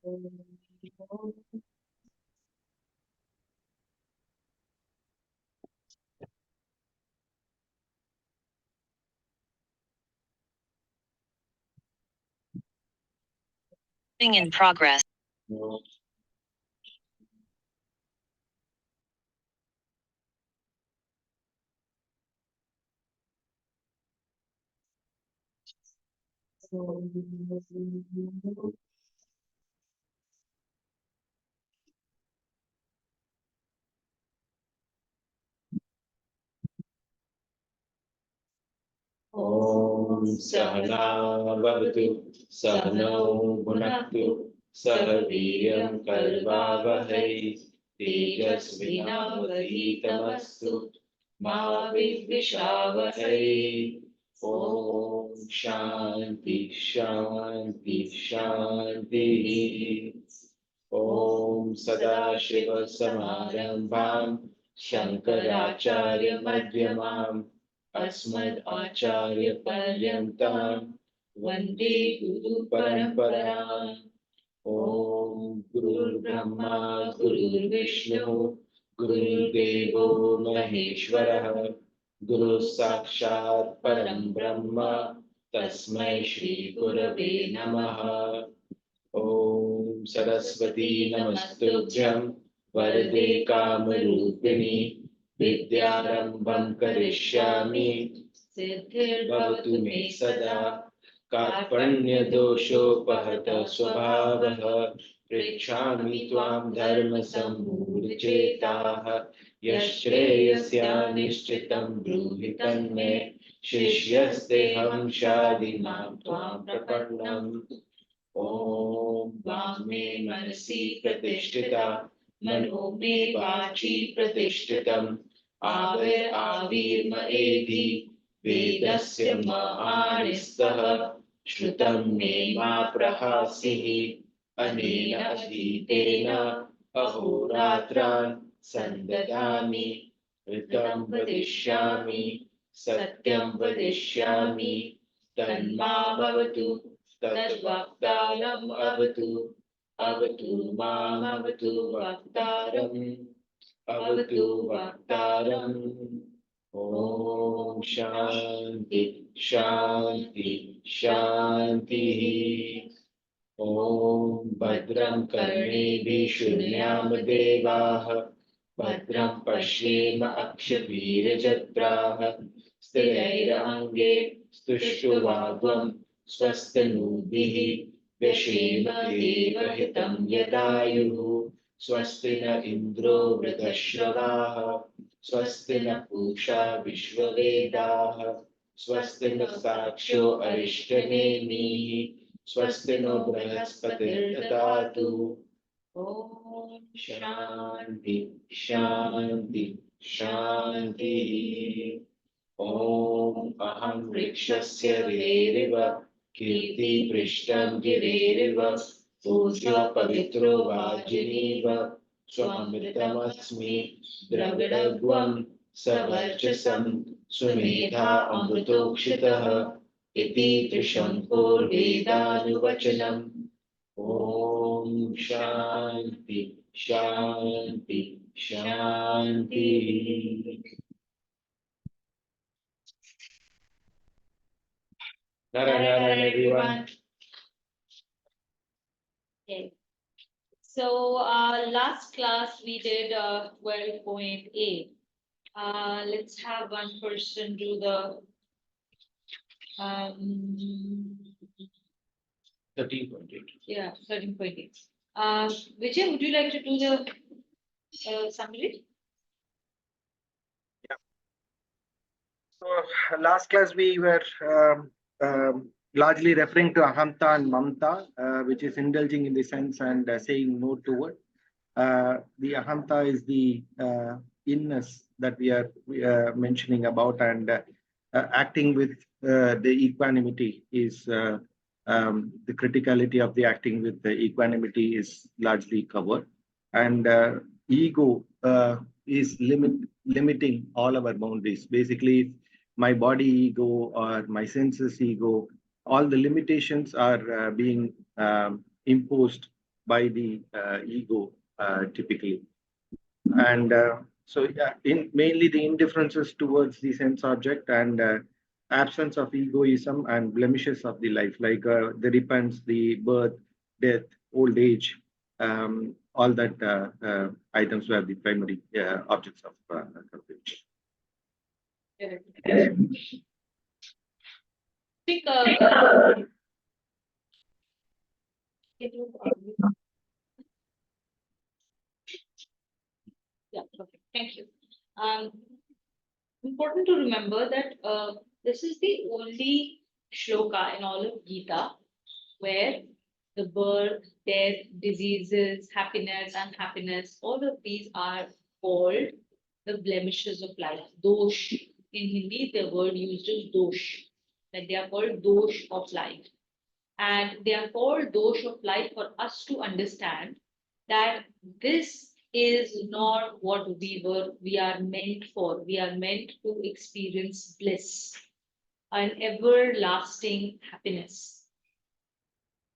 In progress. Om Sahana Bhavatu Sahano Bhunaktu Sah Veeryam Karvavahai Tejasvinavadhitamastu Ma Vidvishavahai. Om Shanti Shanti Shanti. Om Sadashiva Samarambham Shankaracharya Madhyamam Asmad Acharya Paryantam Vande Guru Paramparam. Om Guru Brahma Guru Vishnu Guru Devo Maheshwara Guru Sakshat Param Brahma Tasmai Shri Gurave Namaha. Om Saraswati Namastubhyam Varade Kamarupini Vidyarambham Karishyami Siddhir me sada Karpanya Doshopahata Swabhavaha Prikshami Tvam Dharma Sambhurchetaha Yashreyasya Nishchitam Bruhi Tanme Shishyasteham Shadimam Tvam Prapannam. Om Vame Manasi Pratishthita Mano Me Vachi Pratishthhitam Avir Avir Maedhi Vedasya Maanistah Shrutam Me Ma Prahasihi Anena Adhitena Ahoratran Sandadami Ritam Vadishyami Satyam Vadishyami Tanma Bhavatu Tadvaktaram avatu avatu mam avatu vaktaram avatu vaktaram. Om Shanti Shanti Shanti. Om Bhadram Karnebhi Shunyam Devaha Bhadram Pashyema Akshapirajatraha Sthirairange Stushuvagvam Swastanubhihi Vyashema Devahitam Yadayuhu Swastina Indro Vridhashravaha Swastina Pusha Vishwavedaha Swastina Saksho Arishthanemihi Swasti no Brihaspatirdhatu. Om Shanti Shanti Shanti. Om Aham Vrikshasya Reriva Kirti Prishtam Gireriva Pujya Pavitro Vajiniva Swamritamasmi Dravidagvam Savarchasam Sumedha Amrutokshitaha Iti Trishampur Vedanuvachanam. Om Shanti Shanti Shanti. Narayan everyone. Okay. So last class we did 12.8. Let's have one person do the 13.8. Yeah, 13.8. Vijay, would you like to do the summary? So last class we were largely referring to ahamta and mamta, which is indulging in the sense and saying no to it. The ahamta is the inness that we are mentioning about, and acting with the equanimity is the criticality of the acting with the equanimity is largely covered, and ego is limiting all our boundaries. Basically, my body ego or my senses ego, all the limitations are being imposed by the ego typically. And so, yeah, mainly the indifferences towards the sense object and absence of egoism and blemishes of the life, like the repents, the birth, death, old age, all that items were the primary objects of cultivation. I think, yeah, perfect. Thank you. Um, Important to remember that this is the only shloka in all of Gita where the birth, death, diseases, happiness, unhappiness, all of these are called the blemishes of life. Dosh. In Hindi, the word used is dosh. That they are called dosh of life. And they are called dosh of life for us to understand that this is not what we are meant for. We are meant to experience bliss, an everlasting happiness,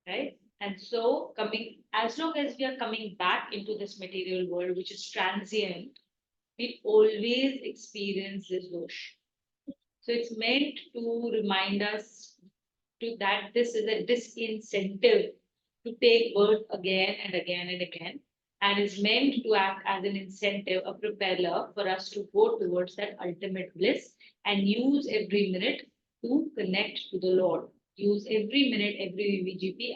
right? And so coming, as long as we are coming back into this material world, which is transient, we always experience this dosh. So it's meant to remind us to that this is a disincentive to take birth again and again and again, and is meant to act as an incentive, a propeller for us to go towards that ultimate bliss and use every minute to connect to the Lord. Use every minute, every VGP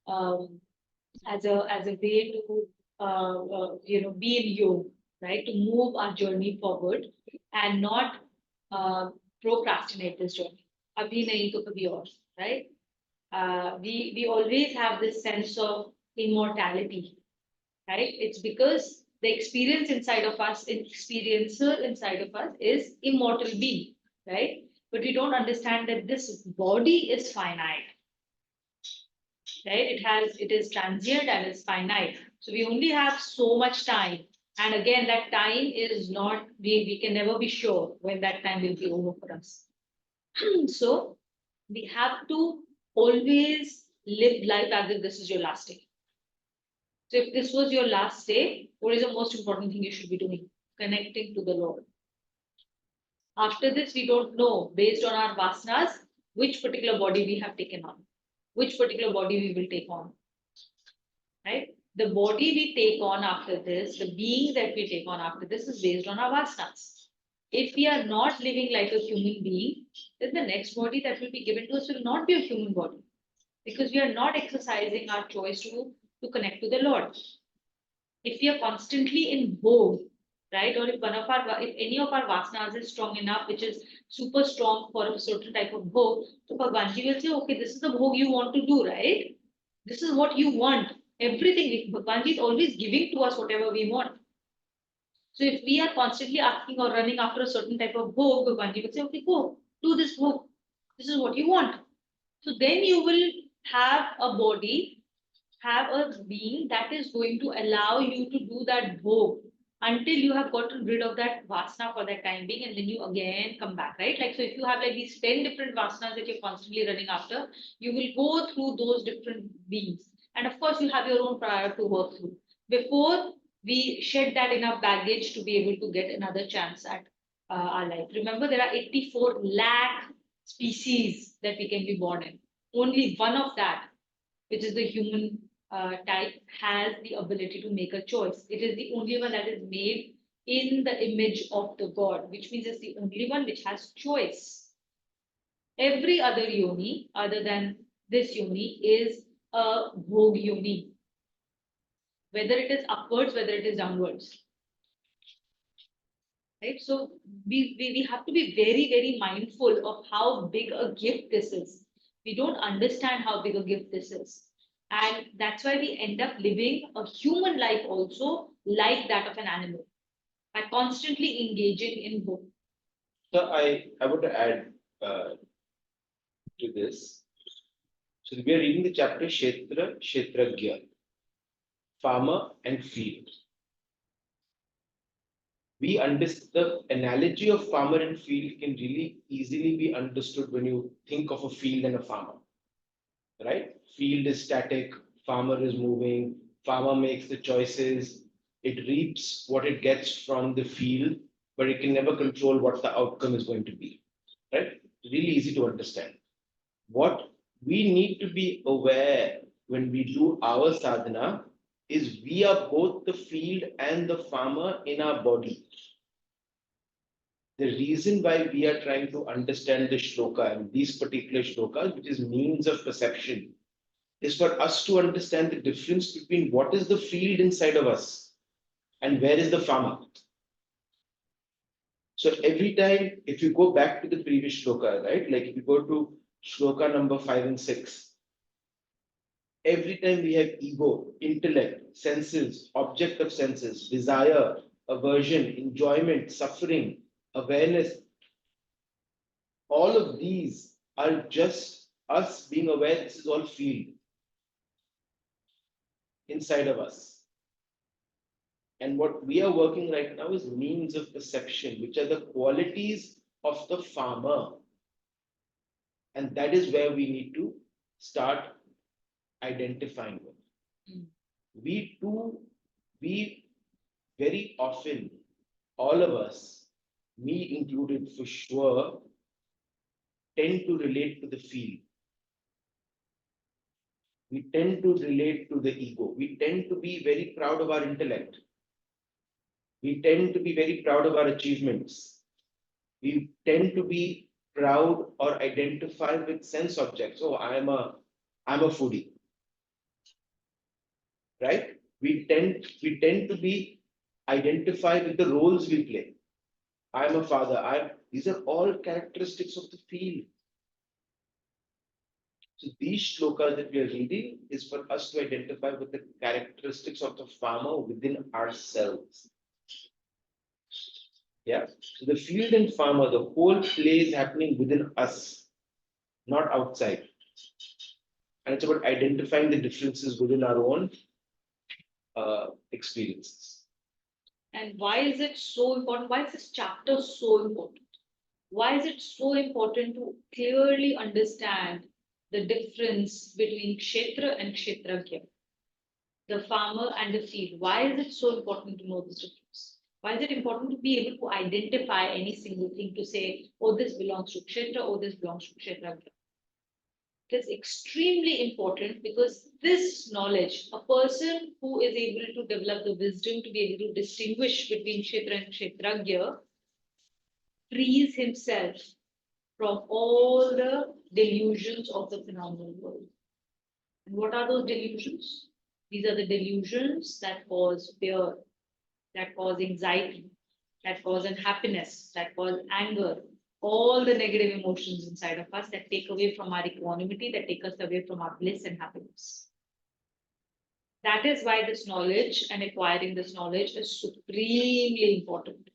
um, as a way to be in yoga, right? To move our journey forward and not uh, procrastinate this journey. Abhi nahi to kabhi aur, right? We always have this sense of immortality, right? It's because the experiencer inside of us is immortal being, right? But we don't understand that this body is finite, right? It is transient and is finite. So we only have so much time. And again, that time is not, we can never be sure when that time will be over for us. So we have to always live life as if this is your last day. So if this was your last day, what is the most important thing you should be doing? Connecting to the Lord. After this, we don't know, based on our vasanas, which particular body we have taken on, which particular body we will take on, right? The body we take on after this, the being that we take on after this is based on our vasanas. If we are not living like a human being, then the next body that will be given to us will not be a human body because we are not exercising our choice to connect to the Lord. If we are constantly in vogue, right, or if any of our vasanas is strong enough, which is super strong for a certain type of bhog, so Bhagwan ji will say, okay, this is the bhog you want to do, right? This is what you want. Everything, Bhagwan ji is always giving to us whatever we want. So if we are constantly asking or running after a certain type of bhog, Bhagwan ji will say, okay, go, do this bhog. This is what you want. So then you will have a body, have a being that is going to allow you to do that bhog until you have gotten rid of that vasana for that time being, and then you again come back, right? Like, so if you have like these 10 different vasanas that you're constantly running after, you will go through those different beings. And of course, you have your own prior to work through before we shed that enough baggage to be able to get another chance at our life. Remember, there are 84 lakh species that we can be born in. Only one of that, which is the human type, has the ability to make a choice. It is the only one that is made in the image of the God, which means it's the only one which has choice. Every other yoni, other than this yoni, is a bhog yoni, whether it is upwards, whether it is downwards. Right? So we have to be very, very mindful of how big a gift this is. We don't understand how big a gift this is. And that's why we end up living a human life also like that of an animal by constantly engaging in both. So I want to add to this. So we are reading the chapter Kshetra, Kshetragya, farmer and field. We understand the analogy of farmer and field can really easily be understood when you think of a field and a farmer, right? Field is static, farmer is moving, farmer makes the choices, it reaps what it gets from the field, but it can never control what the outcome is going to be. Right? Really easy to understand. What we need to be aware when we do our sadhana is we are both the field and the farmer in our body. The reason why we are trying to understand the shloka and these particular shlokas, which is means of perception, is for us to understand the difference between what is the field inside of us and where is the farmer. So every time, if you go back to the previous shloka, right, like if you go to shloka number 5 and 6, every time we have ego, intellect, senses, object of senses, desire, aversion, enjoyment, suffering, awareness, all of these are just us being aware this is all field inside of us. And what we are working right now is means of perception, which are the qualities of the farmer. And that is where we need to start identifying them. Mm. We very often, all of us, me included for sure, tend to relate to the field. We tend to relate to the ego. We tend to be very proud of our intellect. We tend to be very proud of our achievements. We tend to be proud or identify with sense objects. Oh, I'm a foodie. Right? We tend to be identified with the roles we play. I'm a father. These are all characteristics of the field. So these shlokas that we are reading is for us to identify with the characteristics of the farmer within ourselves. Yeah. So the field and farmer, the whole play is happening within us, not outside. And it's about identifying the differences within our own experiences. And why is it so important? Why is this chapter so important? Why is it so important to clearly understand the difference between kshetra and kshetragya, the farmer and the field? Why is it so important to know this difference? Why is it important to be able to identify any single thing to say, oh, this belongs to kshetra, oh, this belongs to kshetragya? It's extremely important because this knowledge, a person who is able to develop the wisdom to be able to distinguish between kshetra and kshetragya, frees himself from all the delusions of the phenomenal world. And what are those delusions? These are the delusions that cause fear, that cause anxiety, that cause unhappiness, that cause anger, all the negative emotions inside of us that take away from our equanimity, that take us away from our bliss and happiness. That is why this knowledge and acquiring this knowledge is supremely important.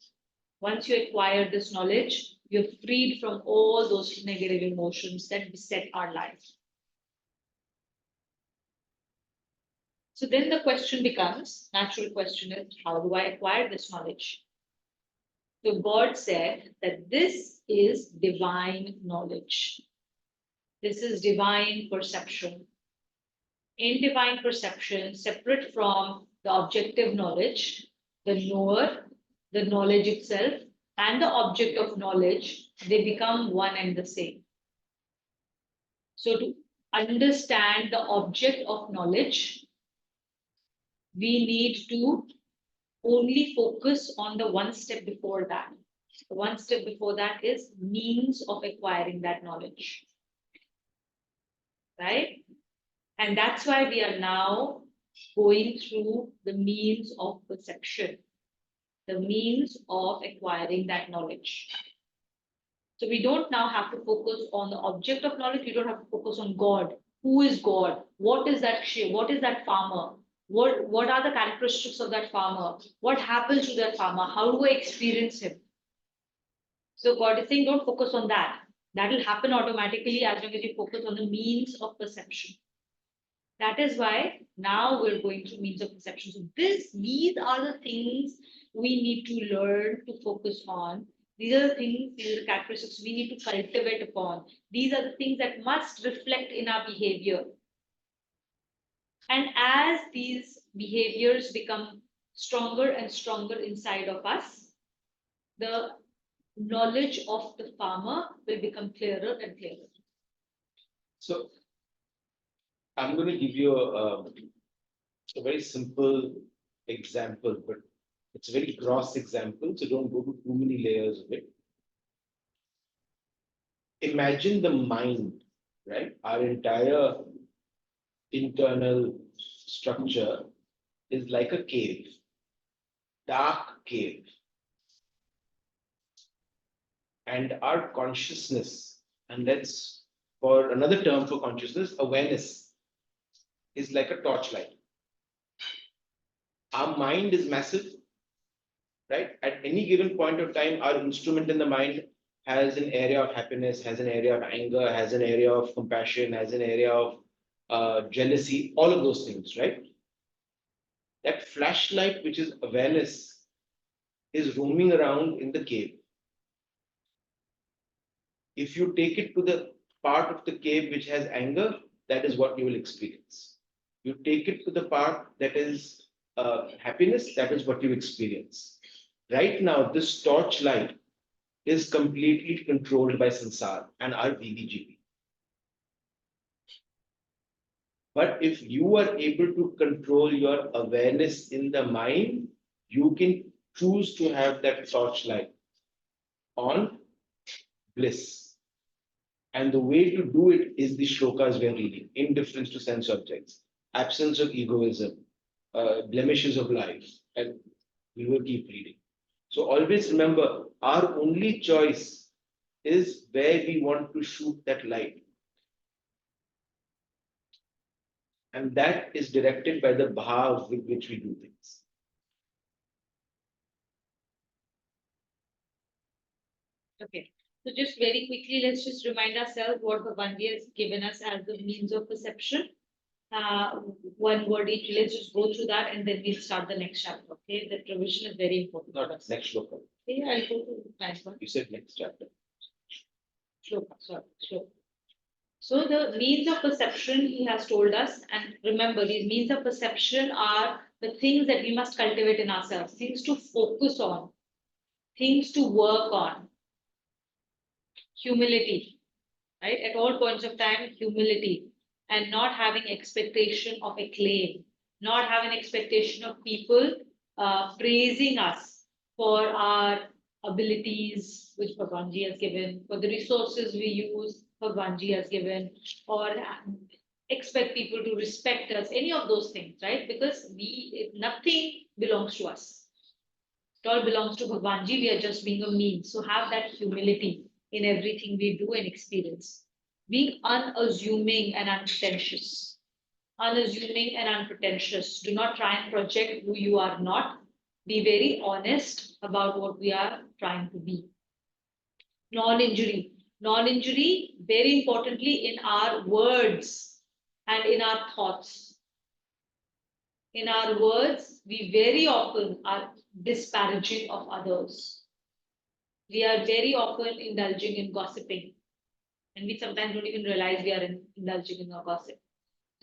Once you acquire this knowledge, you're freed from all those negative emotions that beset our lives. So then the question becomes, natural question is, how do I acquire this knowledge? So God said that this is divine knowledge. This is divine perception. In divine perception, separate from the objective knowledge, the knower, the knowledge itself, and the object of knowledge, they become one and the same. So to understand the object of knowledge, we need to only focus on the one step before that. The one step before that is means of acquiring that knowledge. Right? And that's why we are now going through the means of perception, the means of acquiring that knowledge. So we don't now have to focus on the object of knowledge. We don't have to focus on God. Who is God? What is that shape? What is that farmer? What are the characteristics of that farmer? What happens to that farmer? How do I experience him? So God is saying, don't focus on that. That will happen automatically as long as you focus on the means of perception. That is why now we're going to means of perception. So these are the things we need to learn to focus on. These are the things, these are the characteristics we need to cultivate upon. These are the things that must reflect in our behavior. And as these behaviors become stronger and stronger inside of us, the knowledge of the farmer will become clearer and clearer. So I'm going to give you a very simple example, but it's a very gross example, so don't go to too many layers of it. Imagine the mind, right? Our entire internal structure is like a cave, dark cave. And our consciousness, and that's for another term for consciousness, awareness, is like a torchlight. Our mind is massive, right? At any given point of time, our instrument in the mind has an area of happiness, has an area of anger, has an area of compassion, has an area of jealousy, all of those things, right? That flashlight, which is awareness, is roaming around in the cave. If you take it to the part of the cave which has anger, that is what you will experience. You take it to the part that is happiness, that is what you experience. Right now, this torchlight is completely controlled by Sansar and our VVGP. But if you are able to control your awareness in the mind, you can choose to have that torchlight on bliss. And the way to do it is the shlokas we are reading: indifference to sense objects, absence of egoism, blemishes of life, and we will keep reading. So always remember, our only choice is where we want to shoot that light. And that is directed by the bhav with which we do things. Okay. So just very quickly, let's just remind ourselves what Bhavanji has given us as the means of perception. One word each. Let's just go through that and then we'll start the next chapter. Okay, the revision is very important. Not next shloka. Okay, I'll go to the next one. You said next chapter. Shloka, sorry, Shloka. So the means of perception he has told us, and remember, these means of perception are the things that we must cultivate in ourselves, things to focus on, things to work on. Humility, right? At all points of time, humility, and not having expectation of acclaim, not having expectation of people praising us for our abilities which Bhagwanji has given, for the resources we use Bhagwanji has given, or expect people to respect us, any of those things, right? Because nothing belongs to us. It all belongs to Bhagwanji. We are just being a means. So have that humility in everything we do and experience. Being unassuming and unpretentious. Unassuming and unpretentious. Do not try and project who you are not. Be very honest about what we are trying to be. Non-injury. Non-injury, very importantly, in our words and in our thoughts. In our words, we very often are disparaging of others. We are very often indulging in gossiping. And we sometimes don't even realize we are indulging in a gossip.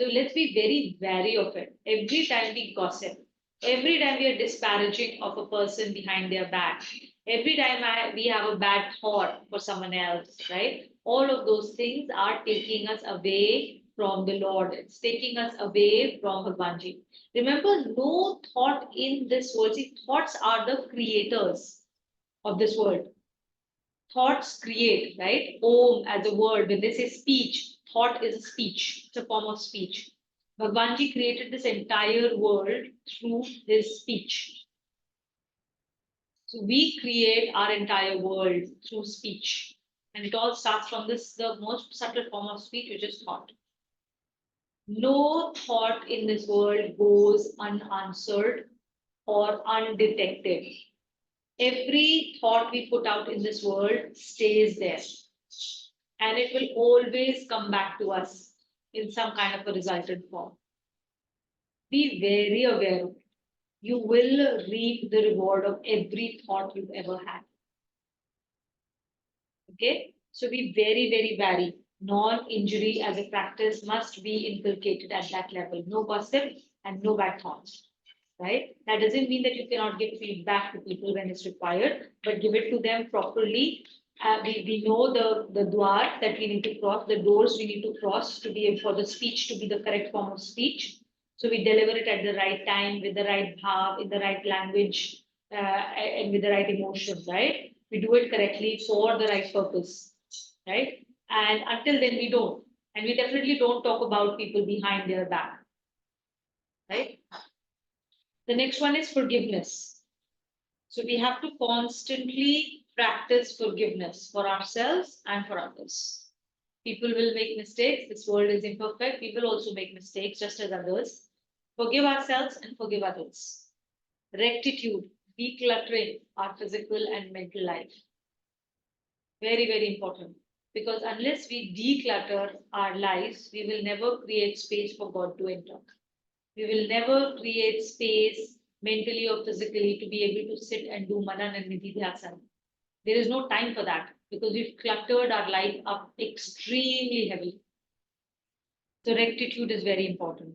So let's be very wary of it. Every time we gossip, every time we are disparaging of a person behind their back, every time we have a bad thought for someone else, right? All of those things are taking us away from the Lord. It's taking us away from Bhagwanji. Remember, no thought in this world. See, thoughts are the creators of this world. Thoughts create, right? Om as a word, when they say speech, thought is a speech, it's a form of speech. Bhagwanji created this entire world through his speech. So we create our entire world through speech. And it all starts from this, the most subtle form of speech, which is thought. No thought in this world goes unanswered or undetected. Every thought we put out in this world stays there. And it will always come back to us in some kind of a resultant form. Be very aware of it. You will reap the reward of every thought you've ever had. Okay? So be very, very wary. Non-injury as a practice must be inculcated at that level. No gossip and no bad thoughts, right? That doesn't mean that you cannot give feedback to people when it's required, but give it to them properly. We know the dwar that we need to cross, the doors we need to cross to be able for the speech to be the correct form of speech. So we deliver it at the right time with the right bhav, in the right language, and with the right emotion, right? We do it correctly for the right purpose, right? And until then, we don't. And we definitely don't talk about people behind their back, right? The next one is forgiveness. So we have to constantly practice forgiveness for ourselves and for others. People will make mistakes. This world is imperfect. We will also make mistakes just as others. Forgive ourselves and forgive others. Rectitude, decluttering our physical and mental life. Very, very important. Because unless we declutter our lives, we will never create space for God to enter. We will never create space mentally or physically to be able to sit and do manan and nididhyasana. There is no time for that because we've cluttered our life up extremely heavily. So rectitude is very important.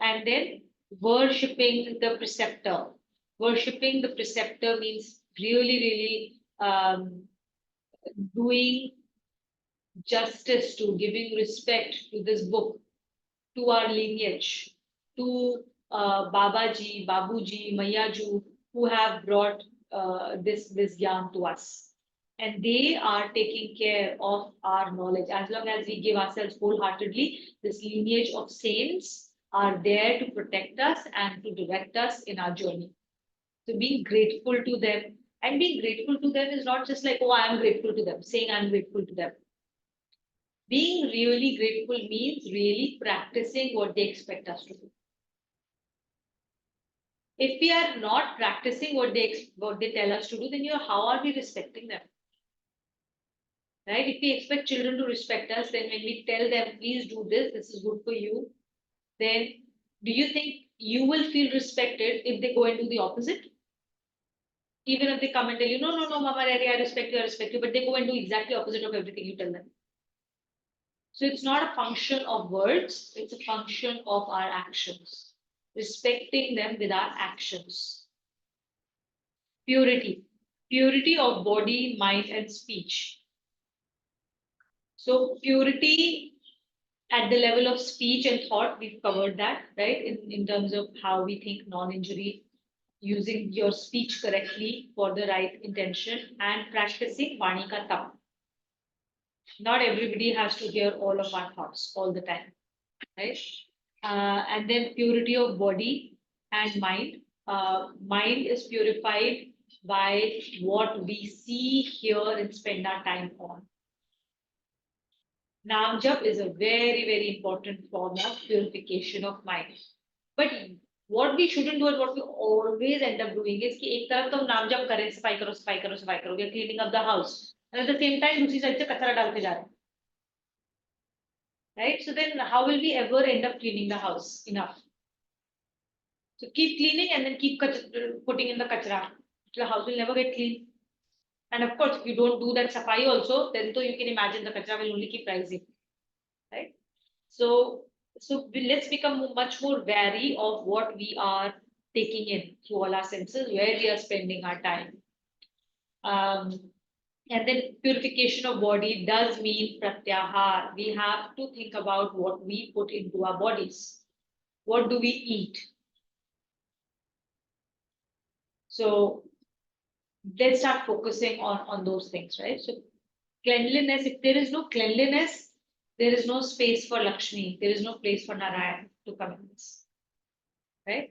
And then worshipping the preceptor. Worshipping the preceptor means really, really doing justice to, giving respect to this book, to our lineage, to Babaji, Babuji, Mayaju, who have brought this yarn to us. And they are taking care of our knowledge. As long as we give ourselves wholeheartedly, this lineage of saints are there to protect us and to direct us in our journey. So being grateful to them, and being grateful to them is not just like, oh, I'm grateful to them, saying I'm grateful to them. Being really grateful means really practicing what they expect us to do. If we are not practicing what they tell us to do, then how are we respecting them? Right? If we expect children to respect us, then when we tell them, please do this, this is good for you, then do you think you will feel respected if they go and do the opposite? Even if they come and tell you, no, no, no, Mama, Daddy, I respect you, but they go and do exactly opposite of everything you tell them. So it's not a function of words, it's a function of our actions, respecting them with our actions. Purity, purity of body, mind, and speech. So purity at the level of speech and thought, we've covered that, right? In terms of how we think non-injury, using your speech correctly for the right intention, and practicing Vani ka tap. Not everybody has to hear all of our thoughts all the time, right? And then purity of body and mind. Mind is purified by what we see, hear, and spend our time on. Naam jap is a very, very important form of purification of mind. But what we shouldn't do and what we always end up doing is कि एक तरफ तो हम नाम जप करें सफाई करो सफाई करो सफाई करो, we are cleaning up the house, and at the same time दूसरी साइड से कचरा डालते जा रहे हैं, right? So then how will we ever end up cleaning the house enough? So keep cleaning and then keep putting in the kachra. The house will never get clean. And of course, if you don't do that safai also, then so you can imagine the kachra will only keep rising, right? So let's become much more wary of what we are taking in through all our senses, where we are spending our time. And then purification of body does mean pratyahar. We have to think about what we put into our bodies. What do we eat? So let's start focusing on those things, right? So cleanliness, if there is no cleanliness, there is no space for Lakshmi, there is no place for Narayan to come in this, right?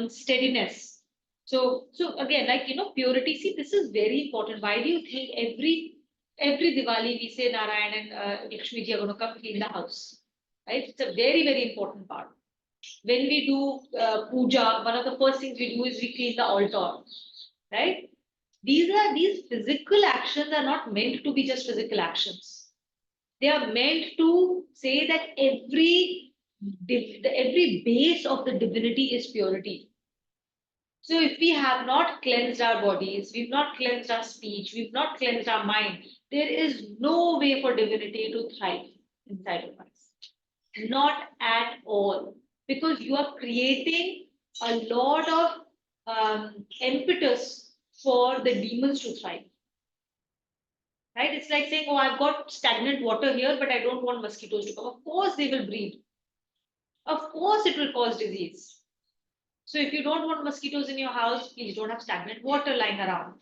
Steadiness. So again, like purity. See, this is very important. Why do you think every Diwali we say Narayan and Lakshmi ji are going to come clean the house, right? It's a very, very important part. When we do puja, one of the first things we do is we clean the altar, right? These physical actions are not meant to be just physical actions. They are meant to say that every base of the divinity is purity. So if we have not cleansed our bodies, we've not cleansed our speech, we've not cleansed our mind, there is no way for divinity to thrive inside of us. Not at all. Because you are creating a lot of impetus for the demons to thrive. Right? It's like saying, oh, I've got stagnant water here, but I don't want mosquitoes to come. Of course, they will breed. Of course, it will cause disease. So if you don't want mosquitoes in your house, please don't have stagnant water lying around.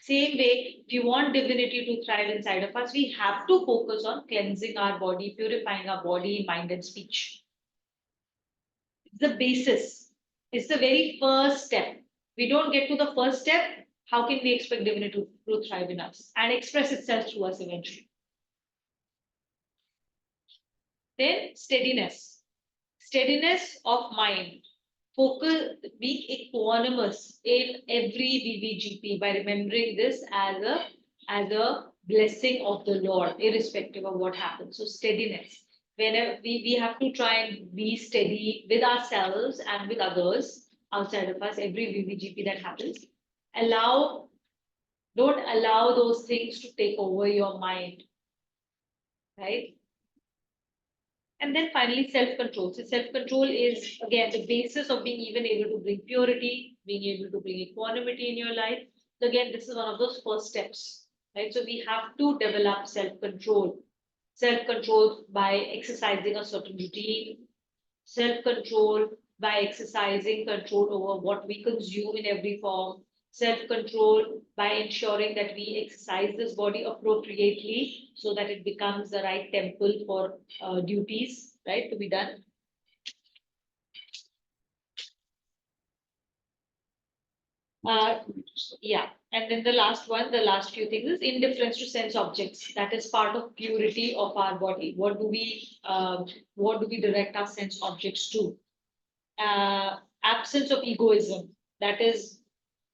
Same way, if you want divinity to thrive inside of us, we have to focus on cleansing our body, purifying our body, mind, and speech. It's the basis. It's the very first step. We don't get to the first step, how can we expect divinity to thrive in us and express itself through us eventually? Then steadiness. Steadiness of mind. Focus, being equanimous in every BBGP by remembering this as a blessing of the Lord, irrespective of what happens. So steadiness. Whenever we have to try and be steady with ourselves and with others outside of us, every BBGP that happens. Don't allow those things to take over your mind. Right? And then finally, self-control. So self-control is again the basis of being even able to bring purity, being able to bring equanimity in your life. So again, this is one of those first steps, right? So we have to develop self-control. Self-control by exercising a certain routine, self-control by exercising control over what we consume in every form, self-control by ensuring that we exercise this body appropriately so that it becomes the right temple for duties, right, to be done. Yeah, and then the last one, the last few things is indifference to sense objects. That is part of purity of our body. What do we direct our sense objects to? Absence of egoism. That is,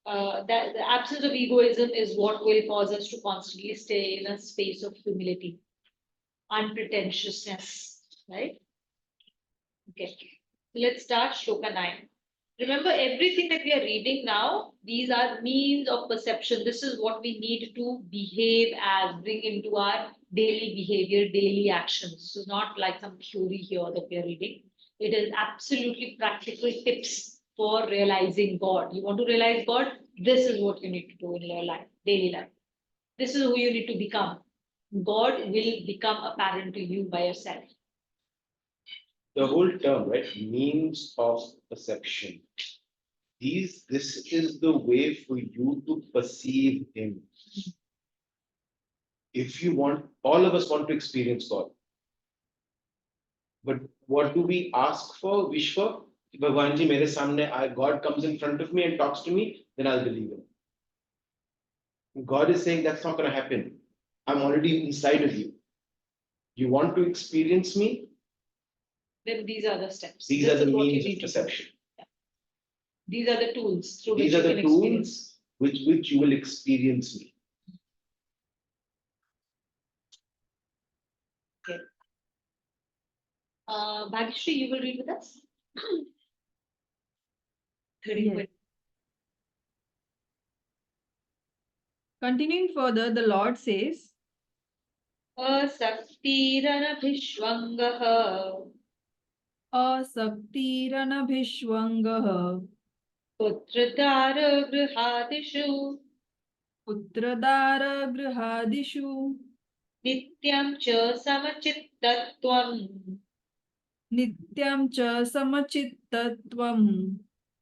that the absence of egoism is what will cause us to constantly stay in a space of humility, unpretentiousness, right? Okay, let's start Shloka 9. Remember, everything that we are reading now, these are means of perception. This is what we need to behave as, bring into our daily behavior, daily actions. This is not like some theory here that we are reading. It is absolutely practical tips for realizing God. You want to realize God? This is what you need to do in your life, daily life. This is who you need to become. God will become apparent to you by yourself. The whole term, right? Means of perception. This is the way for you to perceive him. If you want, all of us want to experience God. But what do we ask for, wish for? Bhagwan ji, mere samne, God comes in front of me and talks to me, then I'll believe him. God is saying that's not going to happen. I'm already inside of you. You want to experience me? Then these are the steps. These This are the is what you means need of to do. perception. These are the tools through These which are you the can experience. tools with which you will experience me. Okay. Bhagishri, you will read with us? 30 Yes. Continuing further, the Lord says, Asaktiranabhishwangah Asaktiranabhishwangah Putradara Grihadishu Putradara Grihadishu Nityam Cha Samachittatvam Nityam Cha Samachittatvam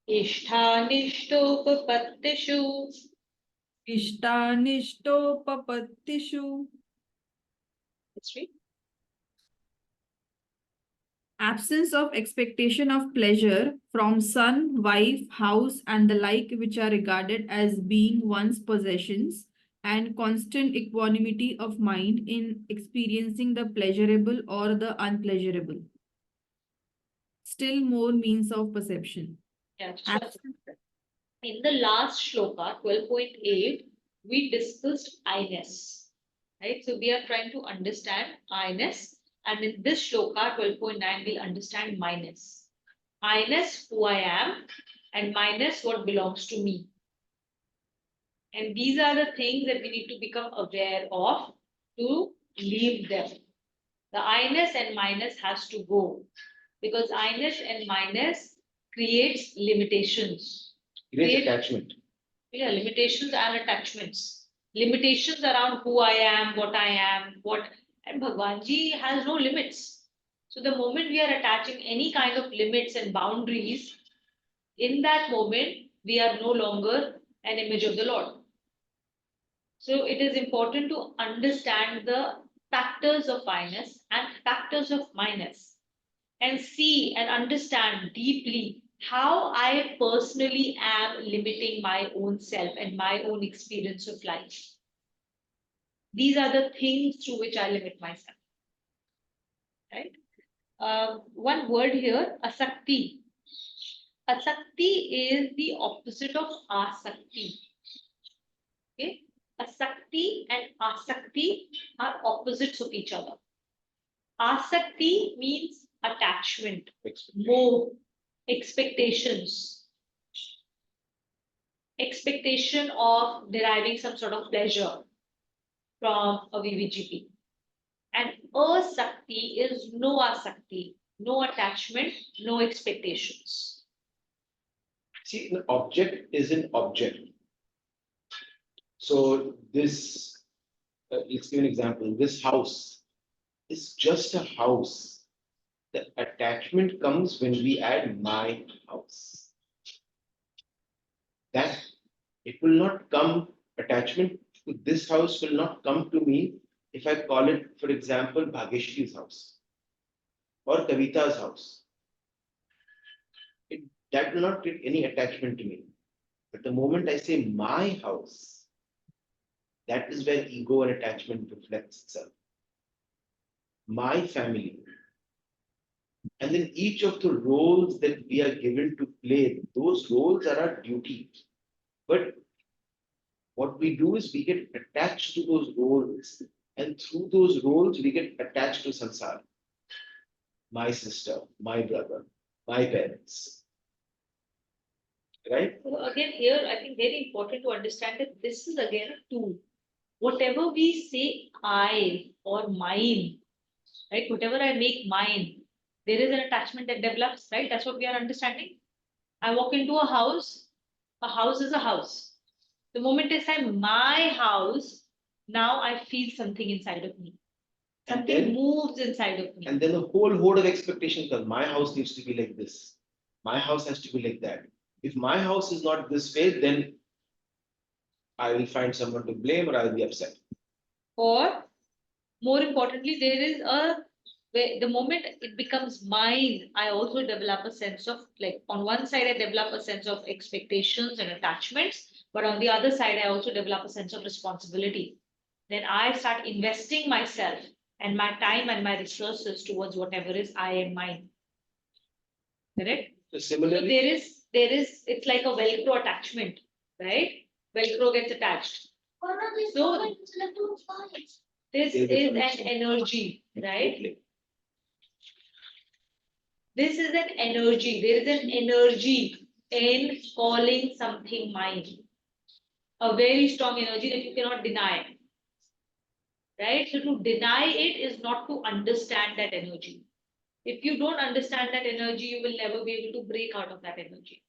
Ishthanishtopapatishu. Ishtanishtopapatishu. Let's read. Absence of expectation of pleasure from son, wife, house, and the like, which are regarded as being one's possessions, and constant equanimity of mind in experiencing the pleasurable or the unpleasurable. Still more means of perception. Yeah, just Absence- in the last shloka, 12.8, we discussed I-ness. Right? So we are trying to understand I-ness. And in this shloka, 12.9, we'll understand minus. I-ness, who I am, and minus what belongs to me. And these are the things that we need to become aware of to leave them. The I-ness and minus has to go because I-ness and minus creates limitations. Great attachment. Yeah, limitations and attachments. Limitations around who I am, what, and Bhagwanji has no limits. So the moment we are attaching any kind of limits and boundaries, in that moment, we are no longer an image of the Lord. So it is important to understand the factors of fineness and factors of minus and see and understand deeply how I personally am limiting my own self and my own experience of life. These are the things through which I limit myself. Right? One word here, asakti. Asakti is the opposite of asakti. Okay? Asakti and asakti are opposites of each other. Asakti means attachment, more expectations, expectation of deriving some sort of pleasure from a VVGP. And asakti is no asakti, no attachment, no expectations. See, an object is an object. So this, let's give an example. This house is just a house. The attachment comes when we add my house. That it will not come, attachment to this house will not come to me if I call it, for example, Bhageshri's house or Kavita's house. That will not get any attachment to me. But the moment I say my house, that is where ego and attachment reflects itself. My family. And then each of the roles that we are given to play, those roles are our duty. But what we do is we get attached to those roles, and through those roles, we get attached to samsara. My sister, my brother, my parents. Right? So again, here I think very important to understand that this is again a tool. Whatever we say I or mine, right? Whatever I make mine, there is an attachment that develops, right? That's what we are understanding. I walk into a house is a house. The moment I say my house, now I feel something inside of me. And Something then- moves inside of me. And then a whole horde of expectations comes. My house needs to be like this. My house has to be like that. If my house is not this way, then I will find someone to blame or I'll be upset. Or more importantly, there is the moment it becomes mine, I also develop a sense of like on one side, I develop a sense of expectations and attachments, but on the other side, I also develop a sense of responsibility. Then I start investing myself and my time and my resources towards whatever is I and mine. Correct? So So similarly, it's like a Velcro attachment, right? Velcro gets attached. So this There's a is an connection. energy, right? This is an energy. There is an energy in calling something mine. A very strong energy that you cannot deny. Right? So to deny it is not to understand that energy. If you don't understand that energy, you will never be able to break out of that energy.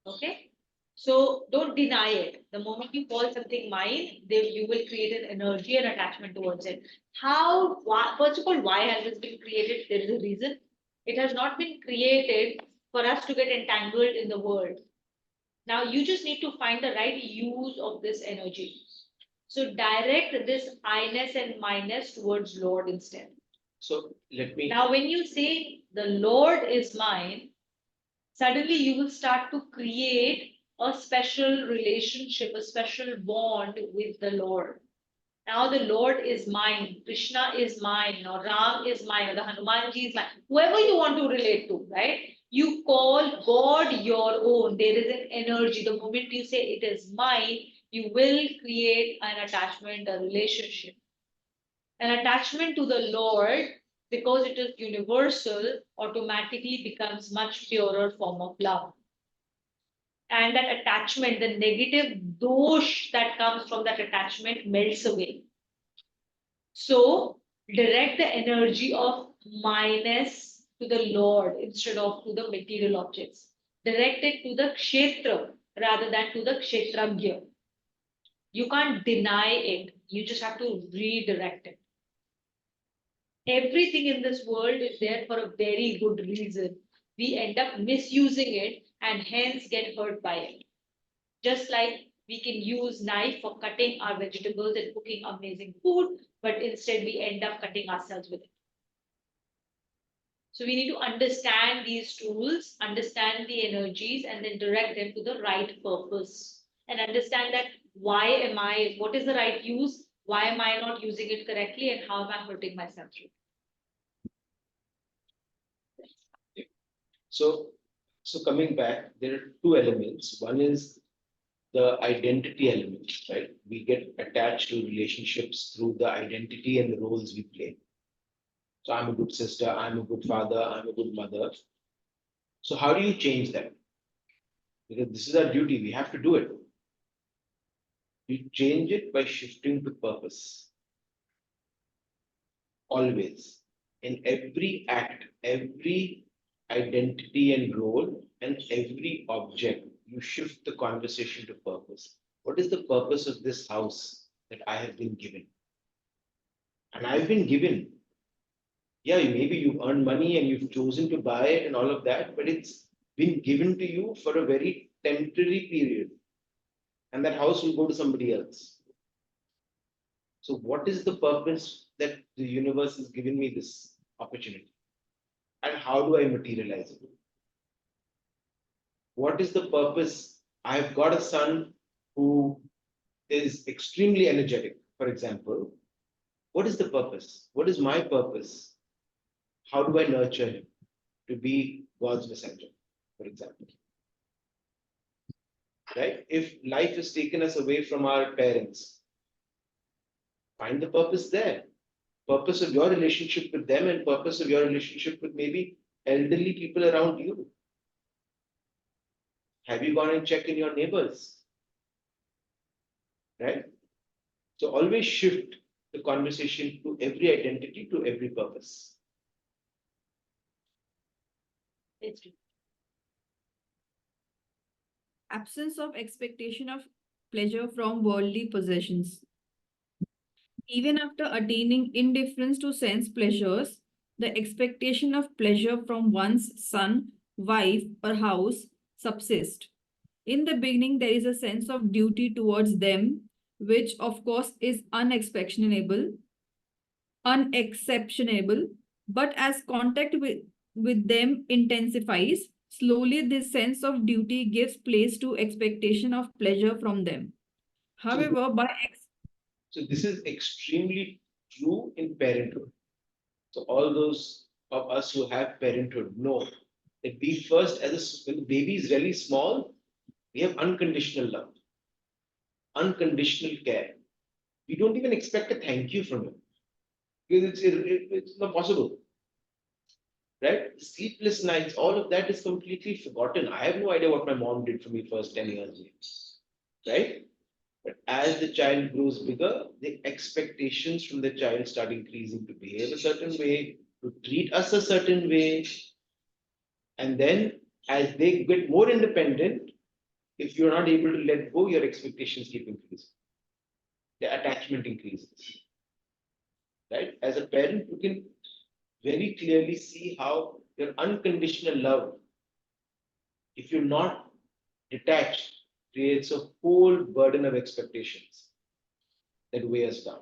Okay? So don't deny it. The moment you call something mine, then you will create an energy and attachment towards it. First of all, why has this been created? There is a reason. It has not been created for us to get entangled in the world. Now you just need to find the right use of this energy. So direct this I-ness and minus towards Lord instead. so let me. Now, when you say the Lord is mine, suddenly you will start to create a special relationship, a special bond with the Lord. Now the Lord is mine, Krishna is mine, or Ram is mine, or the Hanumanji is mine, whoever you want to relate to, right? You call God your own. There is an energy. The moment you say it is mine, you will create an attachment, a relationship. An attachment to the Lord, because it is universal, automatically becomes much purer form of love. And that attachment, the negative dosh that comes from that attachment melts away. So direct the energy of minus to the Lord instead of to the material objects. Direct it to the kshetra rather than to the kshetragya. You can't deny it. You just have to redirect it. Everything in this world is there for a very good reason. We end up misusing it and hence get hurt by it. Just like we can use knife for cutting our vegetables and cooking amazing food, but instead we end up cutting ourselves with it. So we need to understand these tools, understand the energies, and then direct them to the right purpose. And understand that what is the right use? Why am I not using it correctly? And how am I hurting myself through it? So coming back, there are two elements. One is the identity element, right? We get attached to relationships through the identity and the roles we play. So I'm a good sister, I'm a good father, I'm a good mother. So how do you change that? Because this is our duty, we have to do it. You change it by shifting to purpose. Always. In every act, every identity and role, and every object, you shift the conversation to purpose. What is the purpose of this house that I have been given? And I've been given. Yeah, maybe you've earned money and you've chosen to buy it and all of that, but it's been given to you for a very temporary period. And that house will go to somebody else. So, what is the purpose that the universe has given me this opportunity? And how do I materialize it? What is the purpose? I've got a son who is extremely energetic, for example. What is the purpose? What is my purpose? How do I nurture him to be God's messenger, for example? Right? If life has taken us away from our parents, find the purpose there. Purpose of your relationship with them and purpose of your relationship with maybe elderly people around you. Have you gone and checked in your neighbors? Right? So always shift the conversation to every identity, to every purpose. It's true. Absence of expectation of pleasure from worldly possessions. Even after attaining indifference to sense pleasures, the expectation of pleasure from one's son, wife, or house subsist. In the beginning, there is a sense of duty towards them, which of course is unexceptionable, but as contact with them intensifies, slowly this sense of duty gives place to expectation of pleasure from them. However, So this is extremely true in parenthood. So all those of us who have parenthood know that we first, when the baby is really small, we have unconditional love, unconditional care. We don't even expect a thank you from him because it's not possible. Right? Sleepless nights, all of that is completely forgotten. I have no idea what my mom did for me first 10 years. Right? But as the child grows bigger, the expectations from the child start increasing to behave a certain way, to treat us a certain way. And then as they get more independent, if you're not able to let go, your expectations keep increasing. The attachment increases. Right? As a parent, you can very clearly see how your unconditional love, if you're not detached, creates a whole burden of expectations that weigh us down.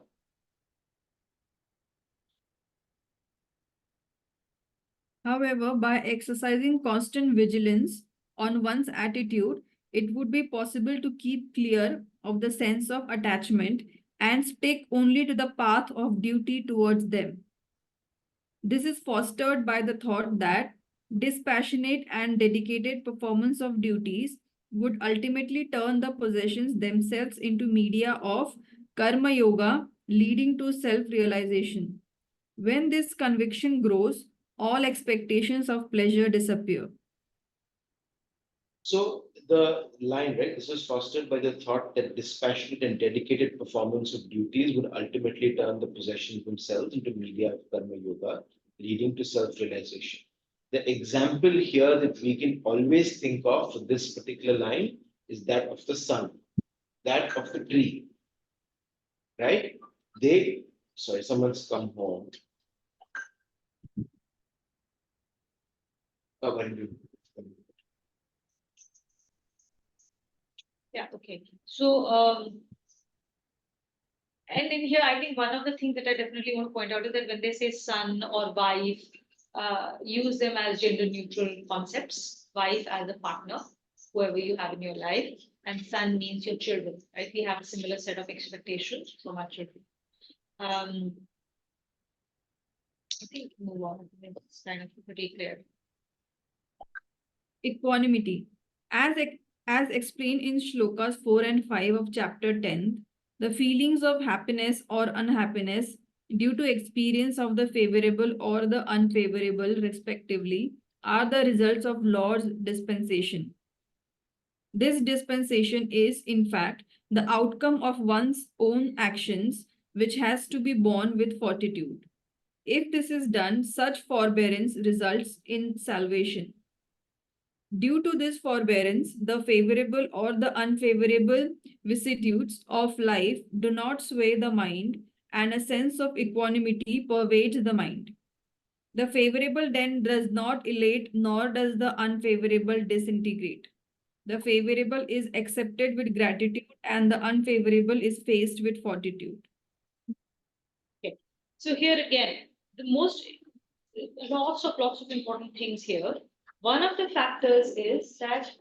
however, by exercising constant vigilance on one's attitude, it would be possible to keep clear of the sense of attachment and stick only to the path of duty towards them. This is fostered by the thought that dispassionate and dedicated performance of duties would ultimately turn the possessions themselves into media of karma yoga, leading to self-realization. When this conviction grows, all expectations of pleasure disappear. So the line, right, this was fostered by the thought that dispassionate and dedicated performance of duties would ultimately turn the possessions themselves into media of karma yoga, leading to self-realization. The example here that we can always think of for this particular line is that of the sun, that of the tree, right? Sorry, someone's come home. Oh, what did you- Yeah, okay. So, and in here, I think one of the things that I definitely want to point out is that when they say son or wife, use them as gender neutral concepts. Wife as a partner, whoever you have in your life, and son means your children, right? We have a similar set of expectations from our children. I think move on. I think it's kind of pretty clear. Equanimity. As explained in shlokas 4 and 5 of chapter 10, the feelings of happiness or unhappiness due to experience of the favorable or the unfavorable, respectively, are the results of Lord's dispensation. This dispensation is, in fact, the outcome of one's own actions, which has to be borne with fortitude. If this is done, such forbearance results in salvation. Due to this forbearance, the favorable or the unfavorable vicissitudes of life do not sway the mind, and a sense of equanimity pervades the mind. The favorable then does not elate, nor does the unfavorable disintegrate. The favorable is accepted with gratitude, and the unfavorable is faced with fortitude. Okay. So here again, the most lots of important things here. One of the factors is that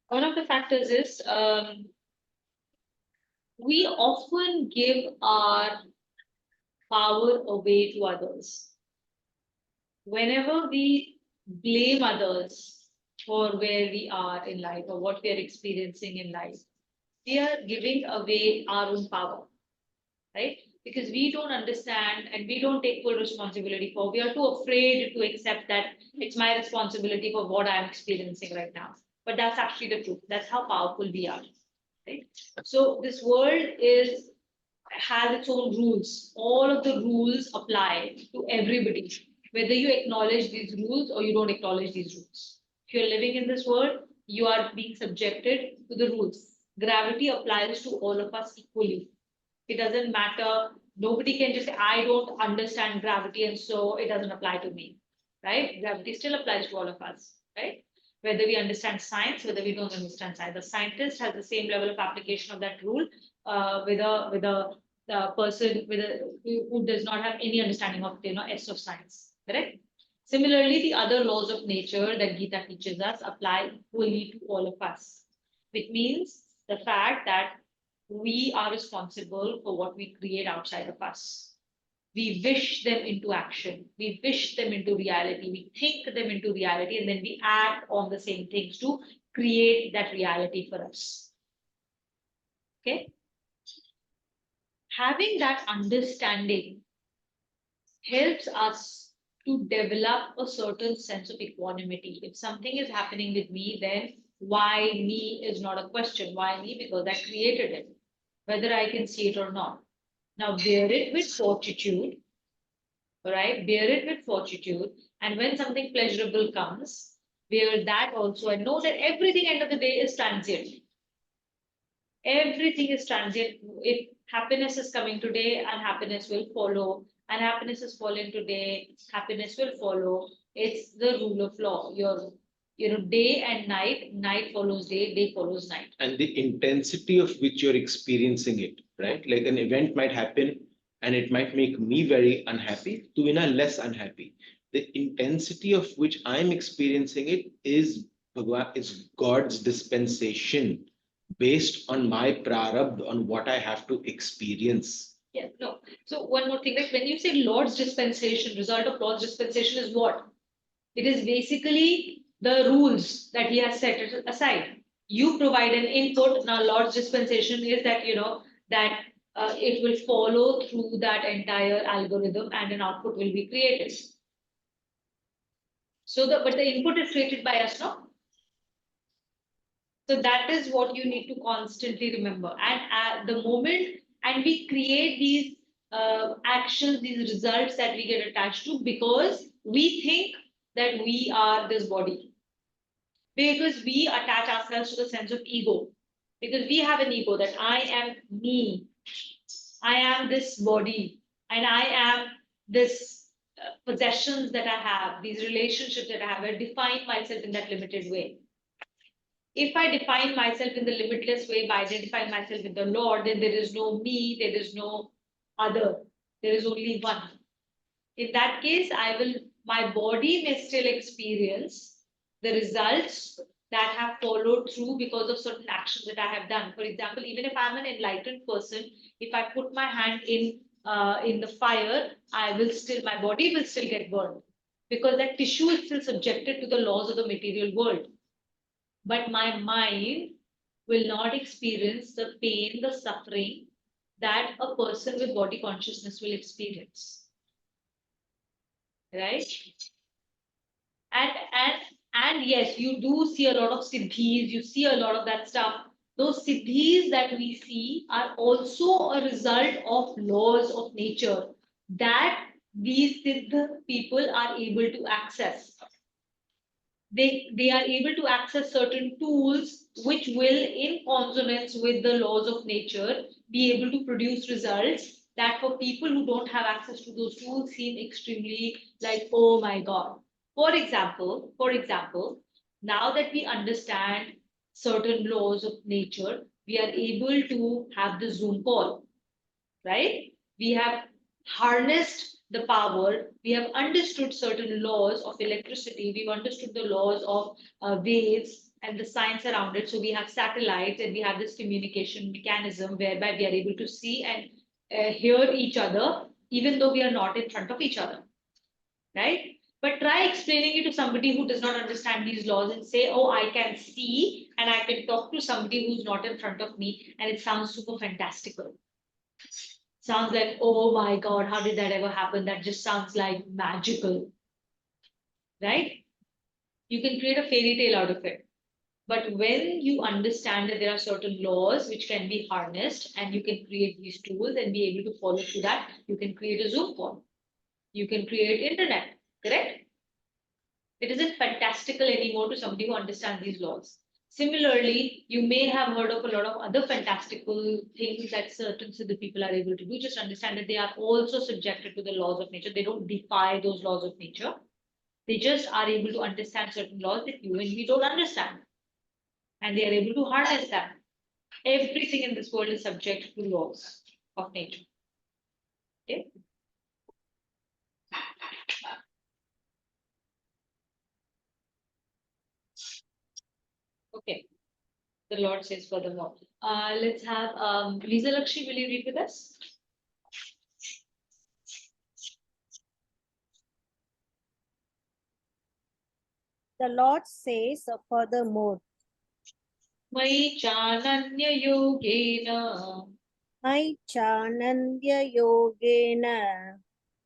one of the factors is we often give our power away to others. Whenever we blame others for where we are in life or what we are experiencing in life, we are giving away our own power, right? Because we don't understand and we don't take full responsibility for, we are too afraid to accept that it's my responsibility for what I'm experiencing right now. But that's actually the truth. That's how powerful we are, right? So this world has its own rules. All of the rules apply to everybody, whether you acknowledge these rules or you don't acknowledge these rules. If you're living in this world, you are being subjected to the rules. Gravity applies to all of us equally. It doesn't matter. Nobody can just say, I don't understand gravity, and so it doesn't apply to me, right? Gravity still applies to all of us, right? Whether we understand science, whether we don't understand science, the scientist has the same level of application of that rule with a the person who does not have any understanding of S of science, correct? Similarly, the other laws of nature that Gita teaches us apply equally to all of us, which means the fact that we are responsible for what we create outside of us. We wish them into action. We wish them into reality. We think them into reality, and then we act on the same things to create that reality for us. Okay? Having that understanding helps us to develop a certain sense of equanimity. If something is happening with me, then why me is not a question. Why me? Because I created it, whether I can see it or not. Now bear it with fortitude, right? Bear it with fortitude. And when something pleasurable comes, bear that also and know that everything end of the day is transient. Everything is transient. If happiness is coming today, unhappiness will follow. Unhappiness is falling today, happiness will follow. It's the rule of law. Day and night, night follows day, day follows night. And the intensity of which you're experiencing it, right? Like an event might happen and it might make me very unhappy to Vina less unhappy. The intensity of which I'm experiencing it is God's dispensation based on my prarabdh, on what I have to experience. Yeah, no. So one more thing, like when you say Lord's dispensation, result of Lord's dispensation is what? It is basically the rules that he has set aside. You provide an input. Now, Lord's dispensation is that that it will follow through that entire algorithm, and an output will be created. So but the input is created by us, no? So that is what you need to constantly remember. And at the moment, and we create these actions, these results that we get attached to because we think that we are this body. Because we attach ourselves to the sense of ego. Because we have an ego that I am me, I am this body, and I am this possessions that I have, these relationships that I have. I define myself in that limited way. If I define myself in the limitless way by identifying myself with the Lord, then there is no me, there is no other, there is only one. In that case, my body may still experience the results that have followed through because of certain actions that I have done. For example, even if I'm an enlightened person, if I put my hand in the fire, my body will still get burned because that tissue is still subjected to the laws of the material world. But my mind will not experience the pain, the suffering that a person with body consciousness will experience. Right? And yes, you do see a lot of siddhis, you see a lot of that stuff. Those siddhis that we see are also a result of laws of nature that these siddha people are able to access. They are able to access certain tools which will, in consonance with the laws of nature, be able to produce results that for people who don't have access to those tools seem extremely like, oh my God. For example, now that we understand certain laws of nature, we are able to have the Zoom call, right? We have harnessed the power, we have understood certain laws of electricity, we've understood the laws of waves and the science around it. So we have satellites and we have this communication mechanism whereby we are able to see and hear each other, even though we are not in front of each other, right? But try explaining it to somebody who does not understand these laws and say, oh, I can see and I can talk to somebody who's not in front of me, and it sounds super fantastical. Sounds like, oh my God, how did that ever happen? That just sounds like magical, right? You can create a fairy tale out of it. But when you understand that there are certain laws which can be harnessed and you can create these tools and be able to follow through that, you can create a Zoom call. You can create internet, correct? It isn't fantastical anymore to somebody who understands these laws. Similarly, you may have heard of a lot of other fantastical things that certain Siddha people are able to do. Just understand that they are also subjected to the laws of nature. They don't defy those laws of nature. They just are able to understand certain laws that you and we don't understand. And they are able to harness them. Everything in this world is subject to laws of nature. Okay? Okay. The Lord says furthermore. Let's have Lisa Lakshmi, will you read with us? The Lord says furthermore, मयि चानन्ययोगेन Mai Chanandya Yogena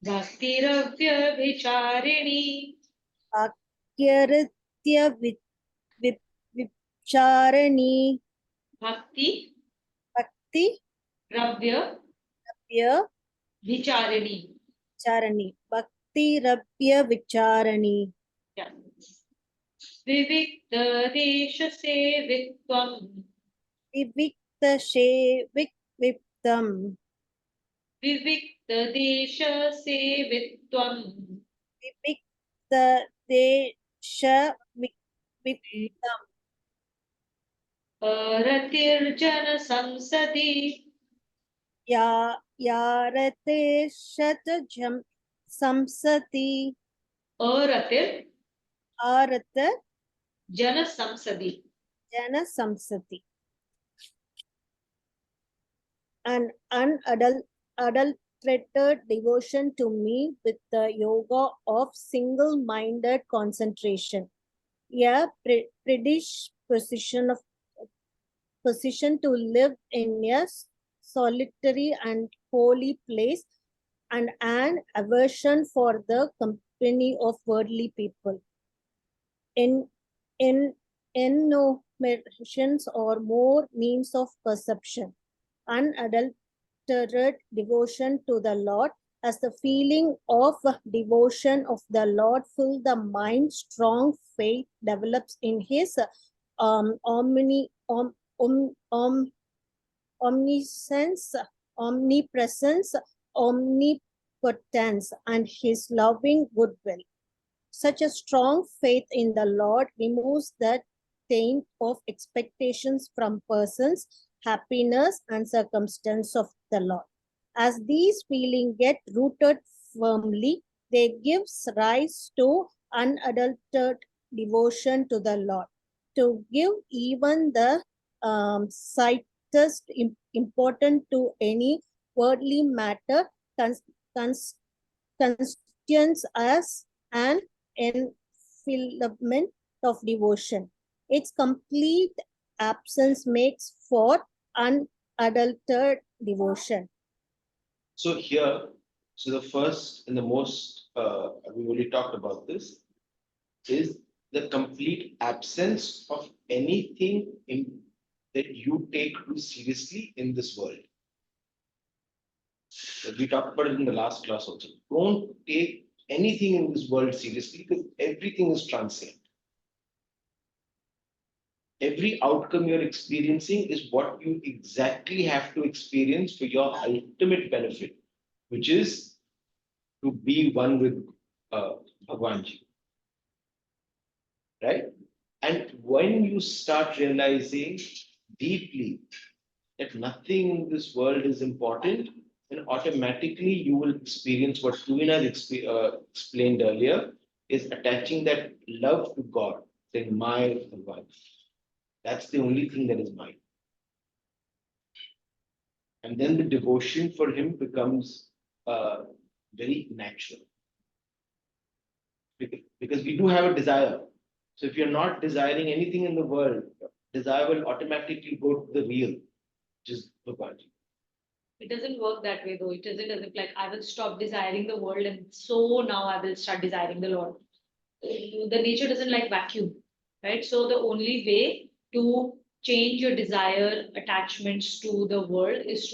भक्तिरव्यभिचारिणी Akyaritya Vicharani भक्ति Bhakti रव्य Rabhya विचारिणी. Vicharani Bhakti Rabhya Vicharani Yeah. विविक्तदेशसेवित्वम् Vivikta Viptam विविक्तदेशसेवित्वम् Vivikta Desha Viptam रतिर्जनसंसदि Yarate Shatajam Samsati अरतिर् Arata जनसंसदि. Jana Samsati. An unadulterated devotion to me with the yoga of single-minded concentration. A predisposition to live in a solitary and holy place, and an aversion for the company of worldly people. In enumerations or more means of perception. Unadulterated devotion to the Lord, as the feeling of devotion of the Lord fill the mind, strong faith develops in his omniscience, omnipresence, omnipotence, and his loving goodwill. Such a strong faith in the Lord removes the taint of expectations from persons, happiness, and circumstance of the Lord. As these feelings get rooted firmly, they give rise to unadulterated devotion to the Lord. To give even the slightest important to any worldly matter constitutes as an enfillment of devotion. Its complete absence makes for unadulterated devotion. So here, so the first and the most, we already talked about this, is the complete absence of anything that you take too seriously in this world. We talked about it in the last class also. Don't take anything in this world seriously because everything is transient. Every outcome you're experiencing is what you exactly have to experience for your ultimate benefit, which is to be one with Bhagwanji. Right? And when you start realizing deeply that nothing in this world is important, then automatically you will experience what Tuvina explained earlier, is attaching that love to God, saying, my Bhagwan. That's the only thing that is mine. And then the devotion for him becomes very natural. Because we do have a desire. So if you're not desiring anything in the world, desire will automatically go to the real, which is Bhagwan. It doesn't work that way though. It isn't as if like I will stop desiring the world and so now I will start desiring the Lord. The nature doesn't like vacuum, right? So the only way to change your desire attachments to the world is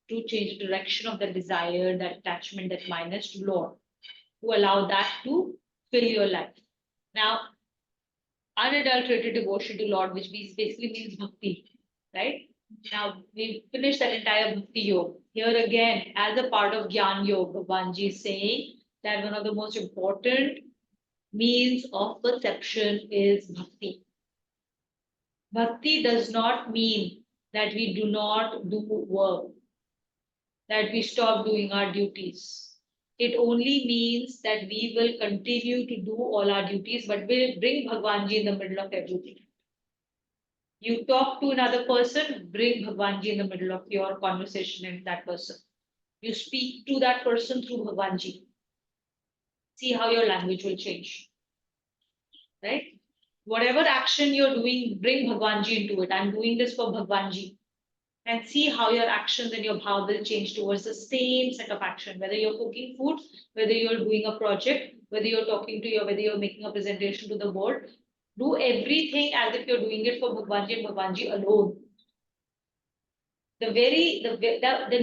to change the direction of the desire, that attachment, that minus to Lord, to allow that to fill your life. Now, unadulterated devotion to Lord, which basically means bhakti, right? Now we finished that entire bhakti yoga. Here again, as a part of Gyan Yoga, Bhagwanji is saying that one of the most important means of perception is bhakti. Bhakti does not mean that we do not do work, that we stop doing our duties. It only means that we will continue to do all our duties, but we'll bring Bhagwanji in the middle of everything. You talk to another person, bring Bhagwanji in the middle of your conversation and that person. You speak to that person through Bhagwanji. See how your language will change. Right? Whatever action you're doing, bring Bhagwanji into it. I'm doing this for Bhagwanji. And see how your actions and your bhav will change towards the same set of action. Whether you're cooking food, whether you're doing a project, whether you're talking to your, whether you're making a presentation to the board, do everything as if you're doing it for Bhagwanji and Bhagwanji alone. The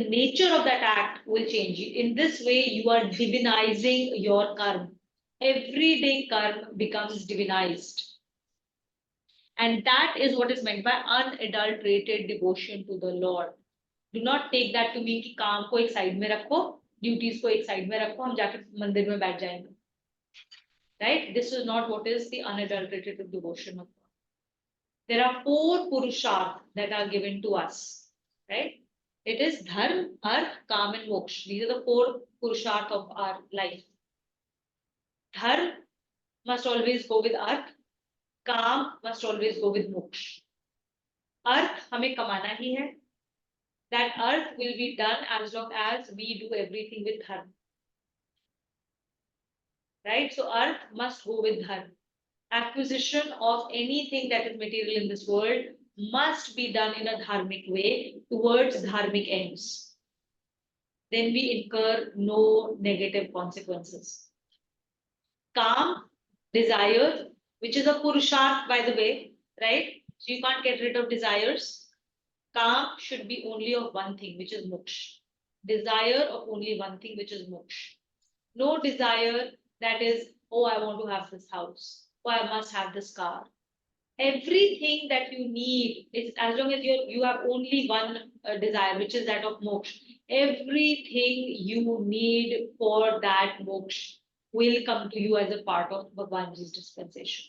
nature of that act will change. In this way, you are divinizing your karma. Everyday karma becomes divinized. And that is what is meant by unadulterated devotion to the Lord. Do not take that to mean कि काम को एक side में रखो, duties को एक side में रखो, हम जाके मंदिर में बैठ जाएंगे. Right? This is not what is the unadulterated devotion of God. There are 4 purusharth that are given to us. Right? It is dharma, arth, kam, and moksha. These are the 4 purusharth of our life. Dharma must always go with arth. Kam must always go with moksha. Arth हमें कमाना ही है. That arth will be done as long as we do everything with dharma. Right? So arth must go with dharma. Acquisition of anything that is material in this world must be done in a dharmic way towards dharmic ends. Then we incur no negative consequences. Kam, desire, which is a purusharth, by the way, right? So you can't get rid of desires. Calm should be only of one thing, which is moksha. Desire of only one thing, which is moksha. No desire that is, oh, I want to have this house, oh, I must have this car. Everything that you need is, as long as you have only one desire, which is that of moksha. Everything you need for that moksha will come to you as a part of Bhagwanji's dispensation.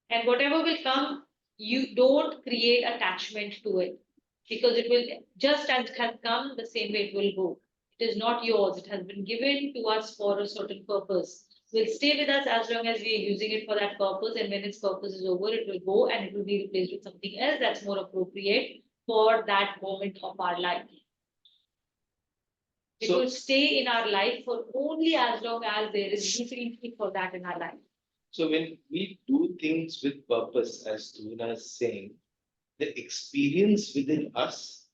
And whatever will come, you don't create attachment to it, because it will, just as it has come, the same way it will go. It is not yours, it has been given to us for a certain purpose. Will stay with us as long as we are using it for that purpose, and when its purpose is over, it will go and it will be replaced with something else that's more appropriate for that moment of our life. It So- will stay in our life for only as long as there is utility for that in our life. So when we do things with purpose, as Tuna is saying, the experience within us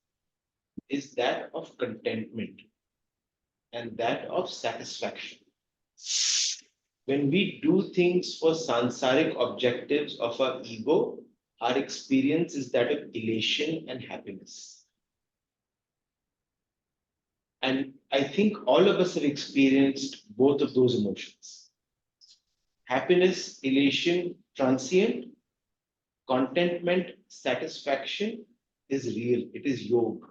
is that of contentment and that of satisfaction. When we do things for sansaric objectives of our ego, our experience is that of elation and happiness. And I think all of us have experienced both of those emotions. Happiness, elation, transient, contentment, satisfaction is real. It is yoga.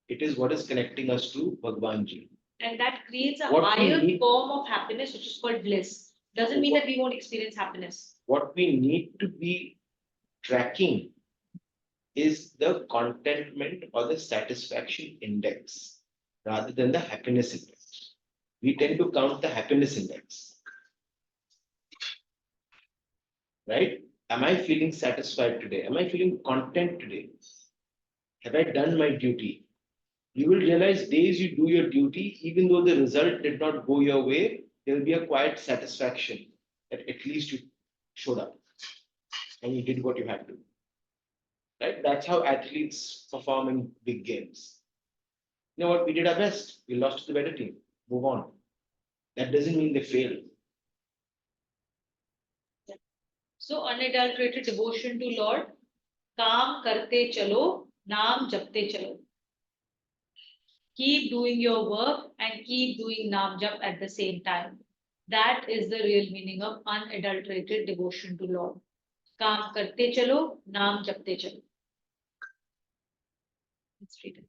It is what is connecting us to Bhagwanji. And that creates a What we higher need- form of happiness, which is called bliss. Doesn't mean that we won't experience happiness. What we need to be tracking is the contentment or the satisfaction index rather than the happiness index. We tend to count the happiness index. Right? Am I feeling satisfied today? Am I feeling content today? Have I done my duty? You will realize days you do your duty, even though the result did not go your way, there will be a quiet satisfaction that at least you showed up and you did what you had to. Right? That's how athletes perform in big games. You know what? We did our best. We lost to the better team. Move on. That doesn't mean they failed. So unadulterated devotion to Lord, काम करते चलो, नाम जपते चलो. Keep doing your work and keep doing naam jap at the same time. That is the real meaning of unadulterated devotion to Lord. काम करते चलो, नाम जपते चलो. Let's read it.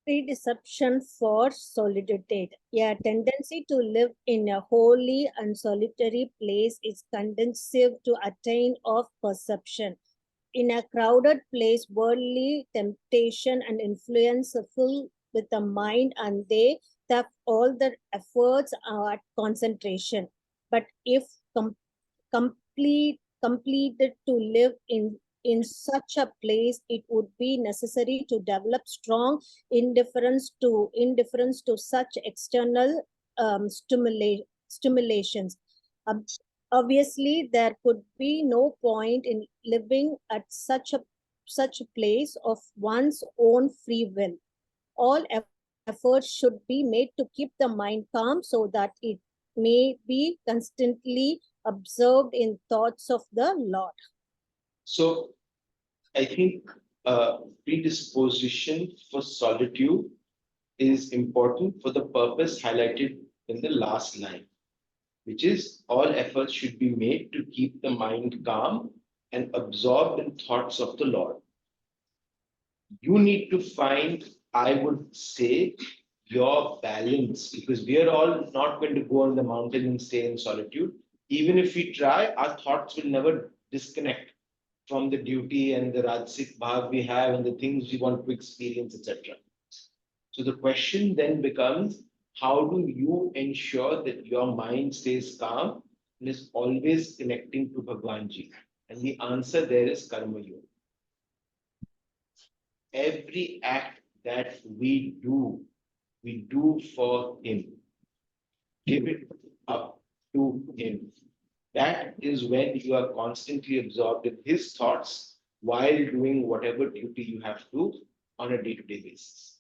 Predeception for solitude. A tendency to live in a holy and solitary place is conducive to attain of perception. In a crowded place, worldly temptation and influence fill with the mind, and they tap all the efforts at concentration. But if completed to live in such a place, it would be necessary to develop strong indifference to such external stimulations. Obviously, there could be no point in living at such a place of one's own free will. All efforts should be made to keep the mind calm so that it may be constantly observed in thoughts of the Lord. So I think predisposition for solitude is important for the purpose highlighted in the last line, which is all efforts should be made to keep the mind calm and absorbed in thoughts of the Lord. You need to find, I would say, your balance, because we are all not going to go on the mountain and stay in solitude. Even if we try, our thoughts will never disconnect from the duty and the Rajasic bhav we have and the things we want to experience, etc. So the question then becomes, how do you ensure that your mind stays calm and is always connecting to Bhagwanji? And the answer there is Karma Yoga. Every act that we do for Him. Give it up to Him. That is when you are constantly absorbed in His thoughts while doing whatever duty you have to on a day-to-day basis.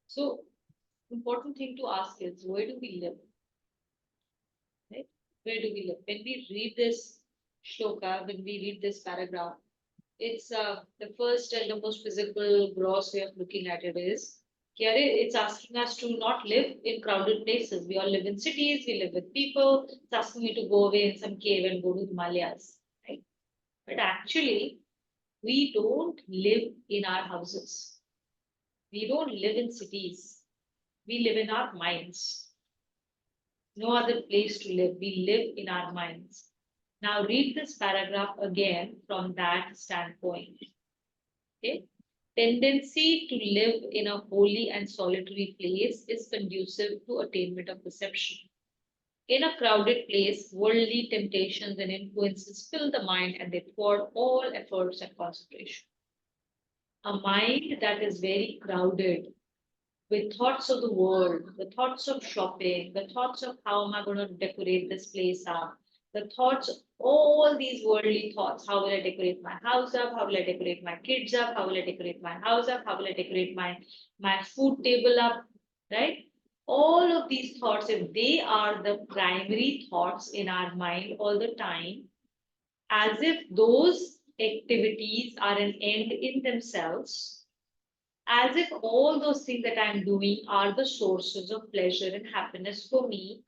So, important thing to ask is, where do we live? Where do we live? When we read this shloka, when we read this paragraph, it's the first and the most physical, gross way of looking at it is here it's asking us to not live in crowded places. We all live in cities, we live with people. It's asking you to go away in some cave and go to Himalayas, right? But actually, we don't live in our houses. We don't live in cities. We live in our minds. No other place to live. We live in our minds. Now read this paragraph again from that standpoint. Okay. Tendency to live in a holy and solitary place is conducive to attainment of perception. In a crowded place, worldly temptations and influences fill the mind and they thwart all efforts and concentration. A mind that is very crowded with thoughts of the world, the thoughts of shopping, the thoughts of how am I going to decorate this place up, the thoughts, all these worldly thoughts. How will I decorate my house up? How will I decorate my kids up? How will I decorate my house up? How will I decorate my food table up? Right? All of these thoughts, if they are the primary thoughts in our mind all the time, as if those activities are an end in themselves, as if all those things that I'm doing are the sources of pleasure and happiness for me.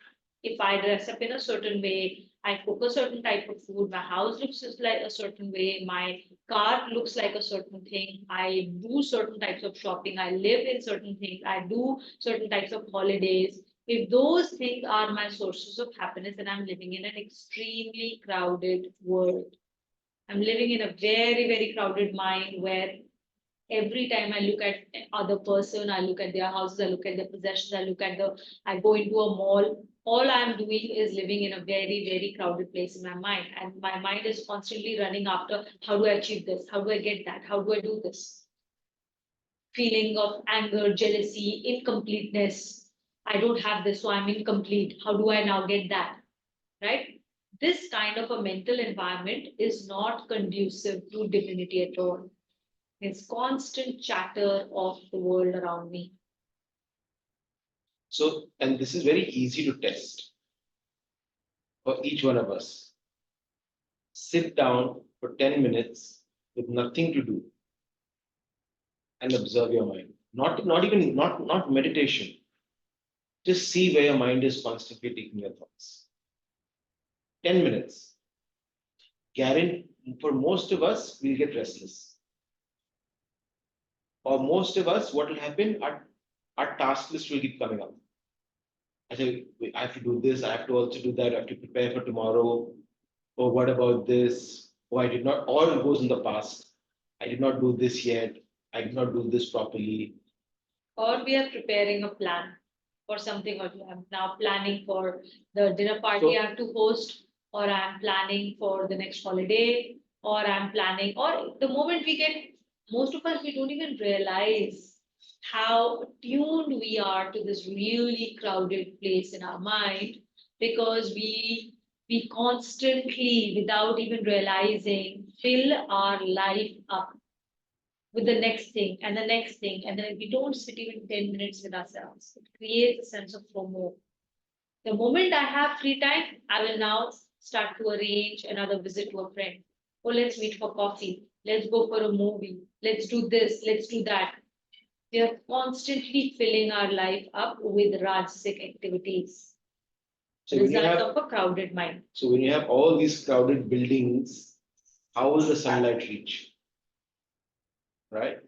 If I dress up in a certain way, I cook a certain type of food, my house looks just like a certain way, my car looks like a certain thing, I do certain types of shopping, I live in certain things, I do certain types of holidays. If those things are my sources of happiness, then I'm living in an extremely crowded world. I'm living in a very, very crowded mind where every time I look at other person, I look at their houses, I look at their possessions, I go into a mall. All I'm doing is living in a very, very crowded place in my mind. And my mind is constantly running after how do I achieve this? How do I get that? How do I do this? Feeling of anger, jealousy, incompleteness. I don't have this, so I'm incomplete. How do I now get that? Right? This kind of a mental environment is not conducive to divinity at all. It's constant chatter of the world around me. So, and this is very easy to test for each one of us. Sit down for 10 minutes with nothing to do and observe your mind. Not meditation. Just see where your mind is constantly taking your thoughts. 10 minutes. Guarantee for most of us, we'll get restless. Or most of us, what will happen? Our task list will keep coming up. I say, I have to do this, I have to also do that, I have to prepare for tomorrow. Oh, what about this? Oh, I did not, all goes in the past. I did not do this yet. I did not do this properly. Or we are preparing a plan for something, or I'm now planning for the dinner party So- I have to host, or I'm planning for the next holiday, or I'm planning, or the moment we get, most of us, we don't even realize how tuned we are to this really crowded place in our mind because we constantly, without even realizing, fill our life up with the next thing and the next thing. And then we don't sit even 10 minutes with ourselves. It creates a sense of FOMO. The moment I have free time, I will now start to arrange another visit to a friend. Oh, let's meet for coffee. Let's go for a movie. Let's do this. Let's do that. We are constantly filling our life up with Rajasic activities. So when you Result have, of a crowded mind. so when you have all these crowded buildings, how will the sunlight reach? Right?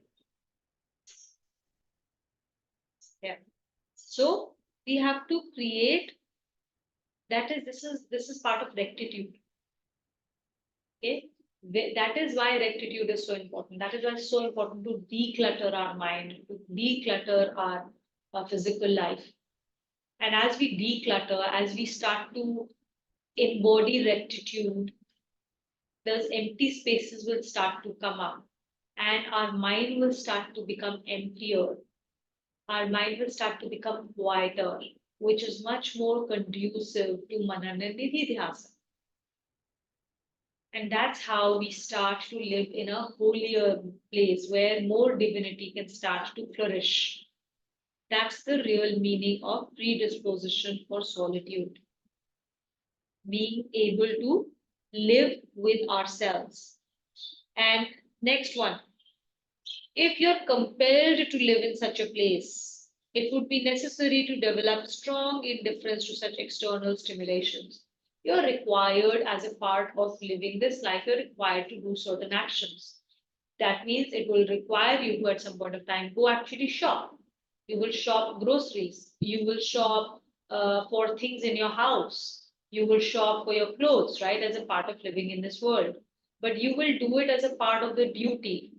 So we have to create, that is, this is part of rectitude. Okay. That is why rectitude is so important. That is why it's so important to declutter our mind, to declutter our physical life. And as we declutter, as we start to embody rectitude, those empty spaces will start to come up and our mind will start to become emptier. Our mind will start to become quieter, which is much more conducive to Manananidhi Dhyasa. And that's how we start to live in a holier place where more divinity can start to flourish. That's the real meaning of predisposition for solitude. being able to live with ourselves. And next one, if you're compelled to live in such a place, it would be necessary to develop strong indifference to such external stimulations. You're required, as a part of living this life, you're required to do certain actions. That means it will require you to, at some point of time, go actually shop. You will shop groceries. You will shop for things in your house. You will shop for your clothes, right, as a part of living in this world. But you will do it as a part of the duty.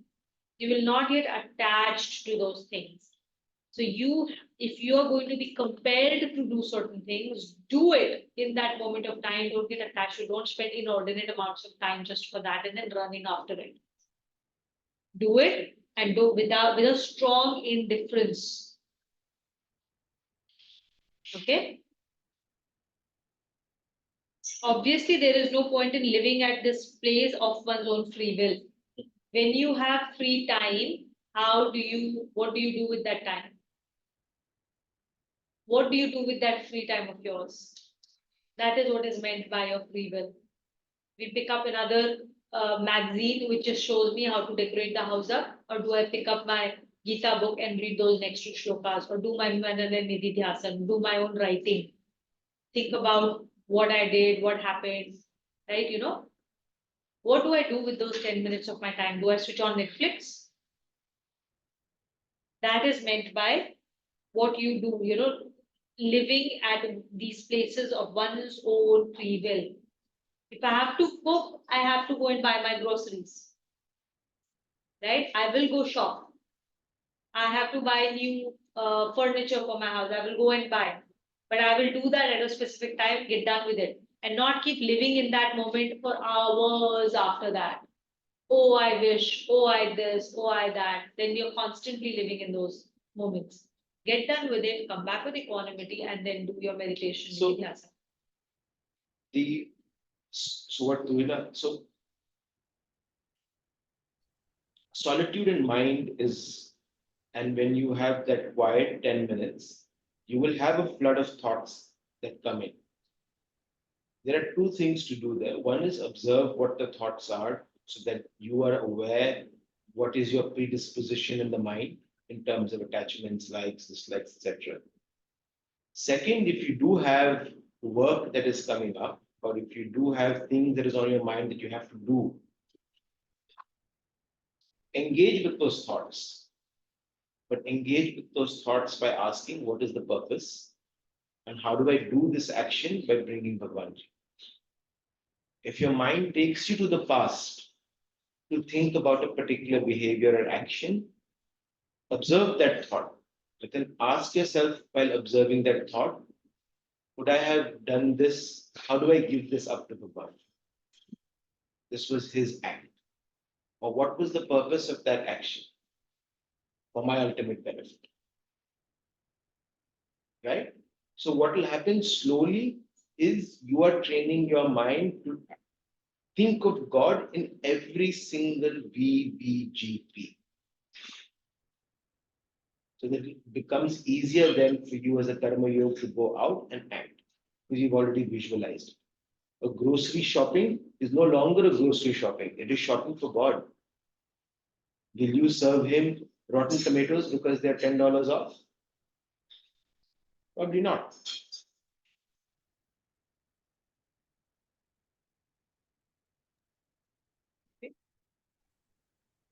You will not get attached to those things. So if you are going to be compelled to do certain things, do it in that moment of time. Don't get attached. Don't spend inordinate amounts of time just for that and then running after it. Do it and do with a strong indifference. Okay. Obviously, there is no point in living at this place of one's own free will. When you have free time, what do you do with that time? What do you do with that free time of yours? That is what is meant by your free will. We pick up another magazine which just shows me how to decorate the house up, or do I pick up my Gita book and read those next to shlokas, or do my Manana Nididhyasan, do my own writing, think about what I did, what happened, right? What do I do with those 10 minutes of my time? Do I switch on Netflix? That is meant by what you do, living at these places of one's own free will. If I have to cook, I have to go and buy my groceries, right? I will go shop. I have to buy new furniture for my house. I will go and buy. But I will do that at a specific time, get done with it, and not keep living in that moment for hours after that. Oh, I wish, oh, I this, oh, I that. Then you're constantly living in those moments. Get done with it, come back with equanimity, and then do your meditation. So- Nididhyasa. So solitude in mind is, and when you have that quiet 10 minutes, you will have a flood of thoughts that come in. There are two things to do there. One is observe what the thoughts are so that you are aware what is your predisposition in the mind in terms of attachments, likes, dislikes, etc. Second, if you do have work that is coming up, or if you do have things that is on your mind that you have to do, engage with those thoughts. But engage with those thoughts by asking what is the purpose and how do I do this action by bringing Bhagwan. If your mind takes you to the past to think about a particular behavior or action, observe that thought. But then ask yourself while observing that thought, would I have done this? How do I give this up to Bhagwan? This was his act. Or what was the purpose of that action for my ultimate benefit? Right? So what will happen slowly is you are training your mind to think of God in every single VBGP. So that it becomes easier then for you as a karma yoga to go out and act, because you've already visualized. A grocery shopping is no longer a grocery shopping, it is shopping for God. Will you serve him rotten tomatoes because they're $10 off? Probably not.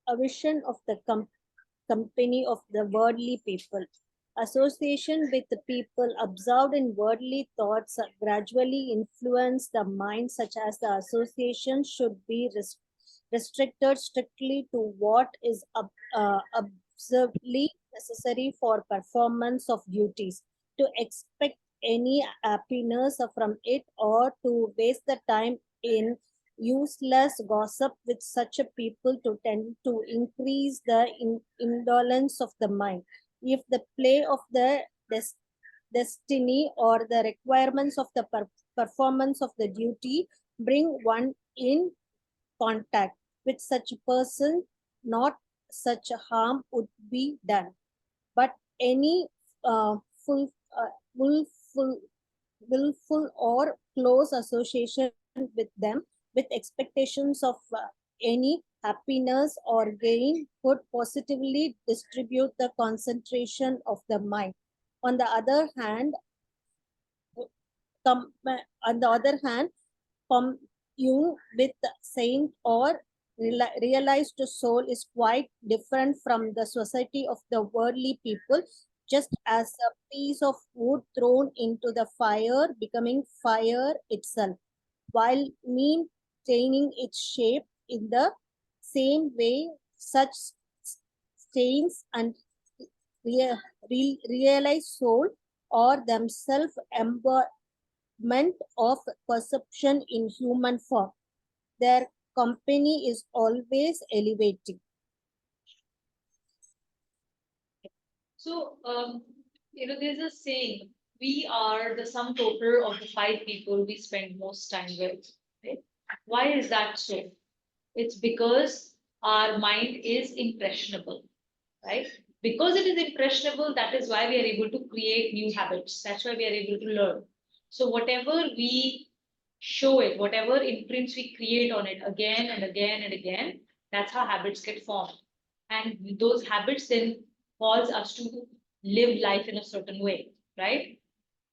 A vision of the company of the worldly people. Association with the people absorbed in worldly thoughts gradually influence the mind, such as the association should be restricted strictly to what is observably necessary for performance of duties. To expect any happiness from it or to waste the time in useless gossip with such a people to tend to increase the indolence of the mind. If the play of the destiny or the requirements of the performance of the duty bring one in contact with such a person, not such harm would be done. But any full, willful or close association with them with expectations of any happiness or gain could positively distribute the concentration of the mind. On the other hand, com- on the other hand, commune with saint or realized soul is quite different from the society of the worldly people, just as a piece of wood thrown into the fire becoming fire itself, while maintaining its shape in the same way, such stains and realized soul or themselves of perception in human form. Their company is always elevating. So, there's a saying, we are the sum total of the five people we spend most time with. Right? Why is that so? It's because our mind is impressionable, right? Because it is impressionable, that is why we are able to create new habits. That's why we are able to learn. So, whatever we show it, whatever imprints we create on it again and again and again, that's how habits get formed. And those habits then cause us to live life in a certain way, right?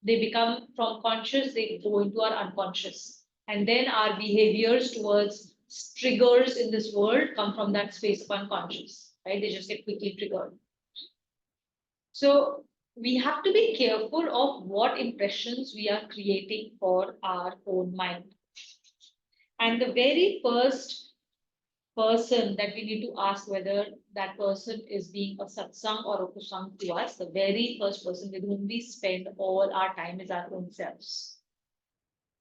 They become from conscious, they go into our unconscious. And then our behaviors towards triggers in this world come from that space of unconscious, right? They just get quickly triggered. So we have to be careful of what impressions we are creating for our own mind. And the very first person that we need to ask whether that person is being a satsang or a kusang to us, the very first person with whom we spend all our time is our own selves.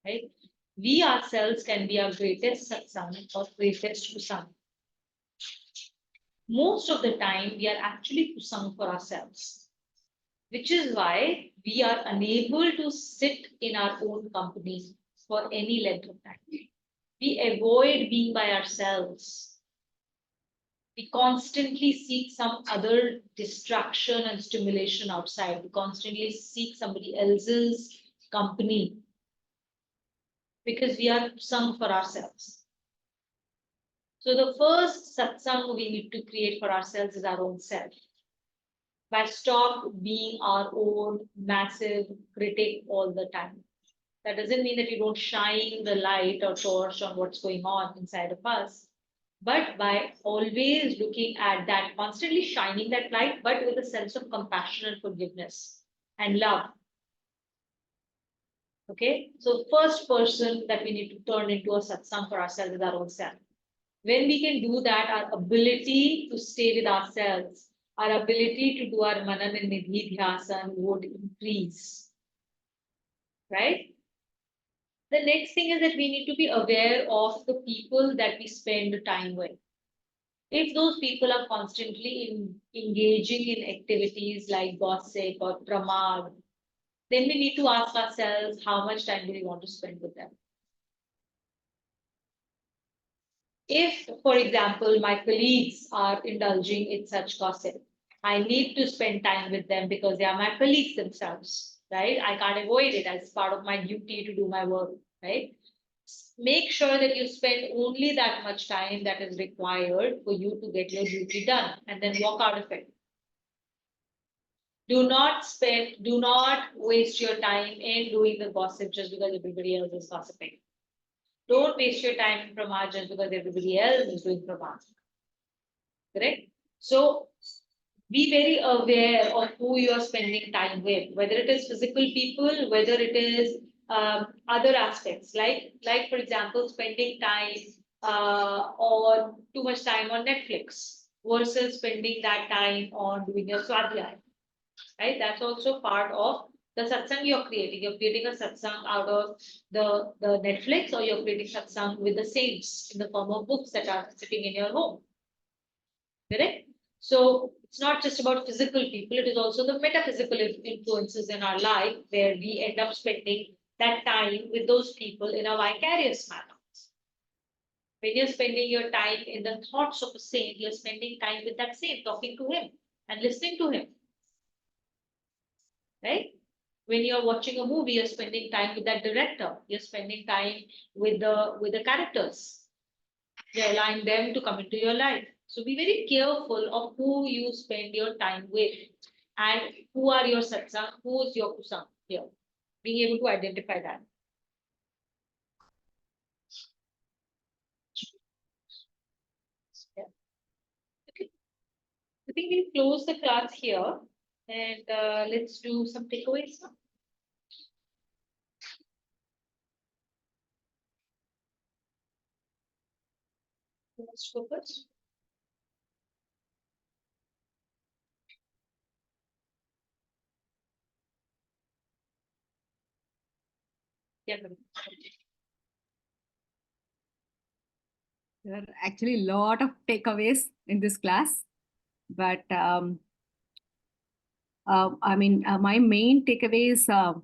Right? We ourselves can be our greatest satsang or greatest kusang. Most of the time, we are actually kusang for ourselves, which is why we are unable to sit in our own company for any length of time. We avoid being by ourselves. We constantly seek some other distraction and stimulation outside. We constantly seek somebody else's company because we are sung for ourselves. So the first satsang we need to create for ourselves is our own self. By stop being our own massive critic all the time. That doesn't mean that you don't shine the light or torch on what's going on inside of us. But by always looking at that, constantly shining that light, but with a sense of compassion and forgiveness and love. Okay, so first person that we need to turn into a satsang for ourselves is our own self. When we can do that, our ability to stay with ourselves, our ability to do our manan and nidhi dhyasan would increase. Right? The next thing is that we need to be aware of the people that we spend time with. If those people are constantly engaging in activities like gossip or pramad, then we need to ask ourselves how much time do we want to spend with them. If, for example, my colleagues are indulging in such gossip, I need to spend time with them because they are my colleagues themselves, right? I can't avoid it as part of my duty to do my work, right? Make sure that you spend only that much time that is required for you to get your duty done and then walk out of it. Do not waste your time in doing the gossip just because everybody else is gossiping. Don't waste your time in pramad just because everybody else is doing pramad. Correct? So be very aware of who you are spending time with, whether it is physical people, whether it is other aspects, like for example, spending time or too much time on Netflix versus spending that time on doing your swadhyay. Right? That's also part of the satsang you're creating. You're creating a satsang out of the Netflix, or you're creating satsang with the saints in the form of books that are sitting in your home. Correct? So it's not just about physical people, it is also the metaphysical influences in our life where we end up spending that time with those people in a vicarious manner. When you're spending your time in the thoughts of a saint, you're spending time with that saint, talking to him and listening to him. Right? When you're watching a movie, you're spending time with that director. You're spending time with the characters. You're allowing them to come into your life. So be very careful of who you spend your time with and who are your satsang, who is your kusang here. Being able to identify that. Yeah. Okay. I think we'll close the class here and let's do some takeaways now. Let's focus. Yeah. Gauri. There are actually a lot of takeaways in this class, but my main takeaway is, the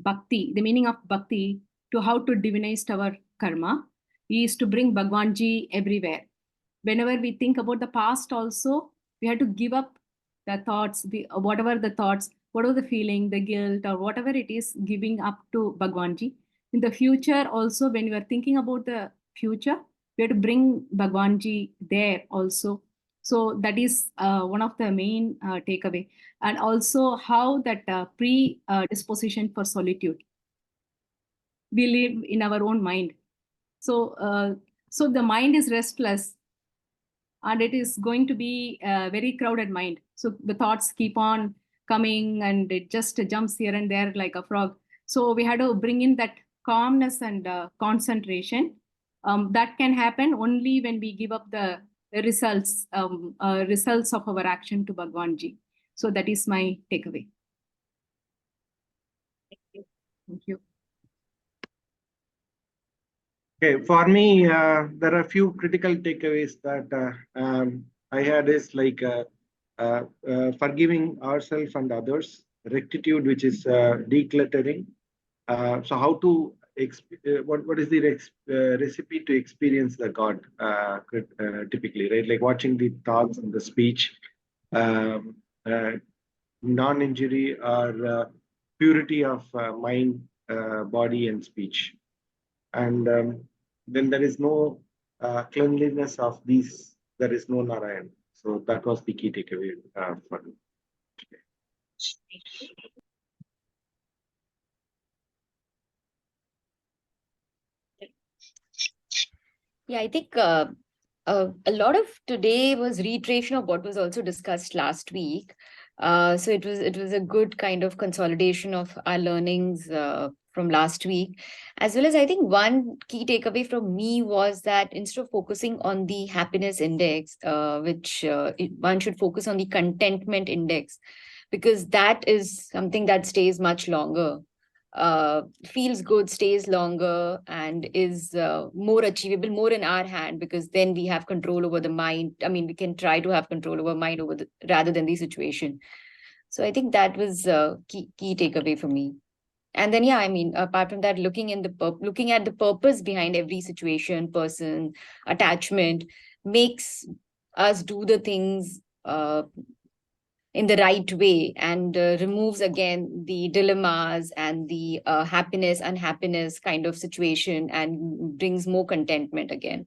bhakti, the meaning of bhakti, to how to divinize our karma, is to bring Bhagwanji everywhere. Whenever we think about the past also, we have to give up the thoughts, whatever the feeling, the guilt, or whatever it is, giving up to Bhagwanji. In the future also, when we are thinking about the future, we have to bring Bhagwanji there also. So that is one of the main takeaway. And also how that predisposition for solitude. We live in our own mind. So the mind is restless and it is going to be a very crowded mind. So the thoughts keep on coming and it just jumps here and there like a frog. So we had to bring in that calmness and concentration. That can happen only when we give up the results of our action to Bhagwanji. So that is my takeaway. Thank you. Okay, for me, there are a few critical takeaways that I had is like forgiving ourselves and others, rectitude, which is decluttering. So how to what is the recipe to experience the God typically, right? Like watching the thoughts and the speech, um, non-injury or purity of mind, body, and speech. And then there is no cleanliness of these, there is no Narayan. So that was the key takeaway for me. Yeah, I think a lot of today was reiteration of what was also discussed last week. So it was a good kind of consolidation of our learnings from last week, as well as I think one key takeaway from me was that instead of focusing on the happiness index, one should focus on the contentment index, because that is something that stays much longer. Feels good, stays longer, and is more achievable, more in our hand, because then we have control over the mind. I mean, we can try to have control over mind rather than the situation. So I think that was a key takeaway for me. And then, yeah, I mean, apart from that, looking at the purpose behind every situation, person, attachment, makes us do the things in the right way, and removes again the dilemmas and the happiness, unhappiness kind of situation, and brings more contentment again.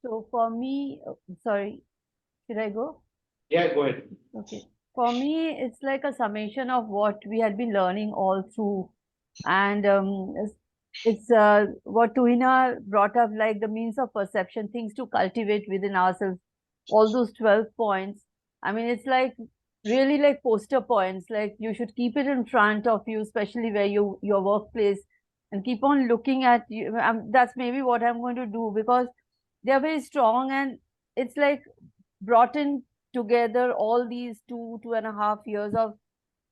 So for me, sorry, should I go? Yeah, go ahead. Okay. For me, it's like a summation of what we had been learning all through. And it's what Tuhina brought up, like the means of perception, things to cultivate within ourselves, all those 12 points. I mean, it's like really like poster points, like you should keep it in front of you, especially where your workplace, and keep on looking at you. That's maybe what I'm going to do, because they're very strong, and it's like brought in together all these 2.5 years of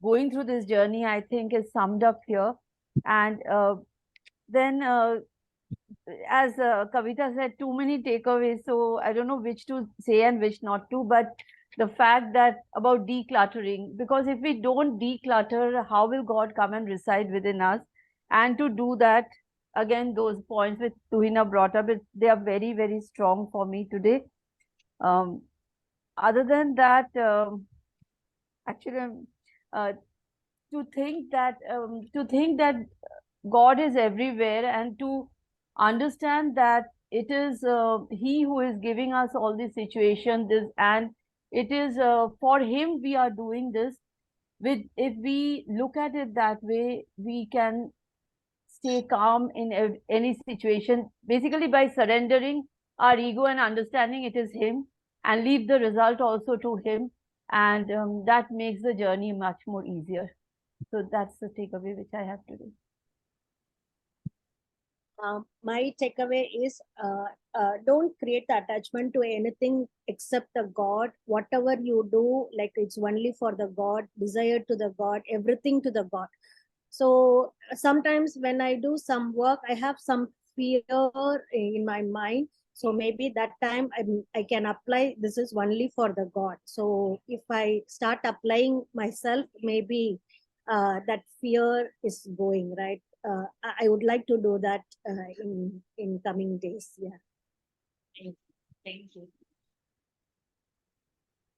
going through this journey, I think is summed up here. And then as Kavita said, too many takeaways, so I don't know which to say and which not to, but the fact that about decluttering, because if we don't declutter, how will God come and reside within us? And to do that, again, those points which Tuhina brought up, they are very, very strong for me today. Other than that, actually, uh, to think that God is everywhere, and to understand that it is He who is giving us all these situations, and it is for Him we are doing this. If we look at it that way, we can stay calm in any situation, basically by surrendering our ego and understanding it is Him, and leave the result also to Him, and that makes the journey much more easier. So that's the takeaway which I have today. My takeaway is don't create the attachment to anything except the God. Whatever you do, like it's only for the God, desire to the God, everything to the God. So sometimes when I do some work, I have some fear in my mind. So maybe that time I can apply this is only for the God. So if I start applying myself, maybe that fear is going, right? I would like to do that in coming days. Yeah. Thank you.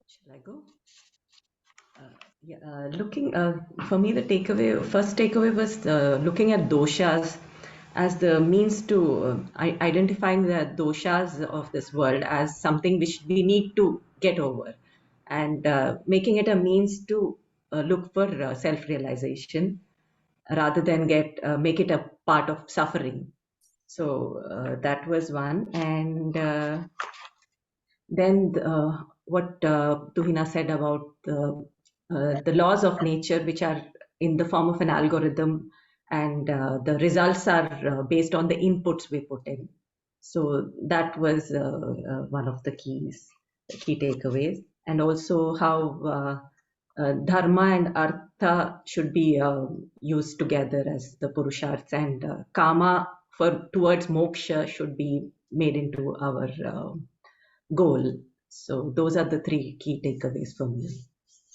Shall I go? For me, the first takeaway was looking at doshas as the means to identifying the doshas of this world as something which we need to get over, and making it a means to look for self-realization rather than make it a part of suffering. So that was one. And then what Tuhina said about the laws of nature, which are in the form of an algorithm, and the results are based on the inputs we put in. So that was one of the key takeaways. And also how dharma and artha should be used together as the purusharths, and kama towards moksha should be made into our goal. So those are the three key takeaways for me.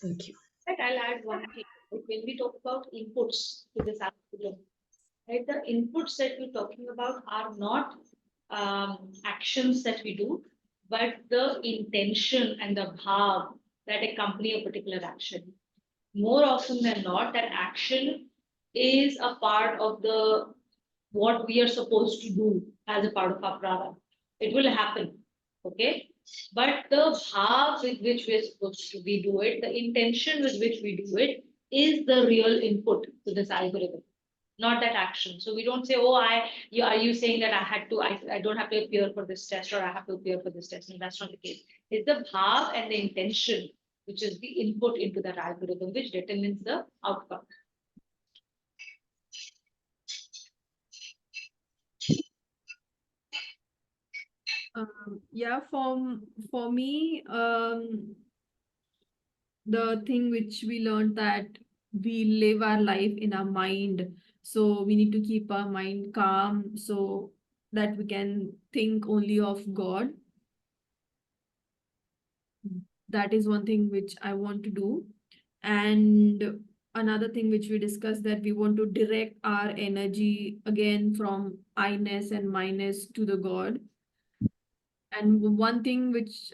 Thank you. Right, I'll add one thing. When we talk about inputs to this algorithm, right, the inputs that we're talking about are not actions that we do, but the intention and the bhav that accompany a particular action. More often than not, that action is a part of the what we are supposed to do as a part of our prana. It will happen, okay? But the bhav with which we're supposed to be do it, the intention with which we do it, is the real input to this algorithm, not that action. So we don't say, oh, are you saying that I don't have to appear for this test, or I have to appear for this test? No, that's not the case. It's the bhav and the intention, which is the input into that algorithm, which determines the outcome. Yeah, for me, the thing which we learned that we live our life in our mind, so we need to keep our mind calm so that we can think only of God. That is one thing which I want to do. And another thing which we discussed, that we want to direct our energy again from I-ness and minus to the God. And one thing which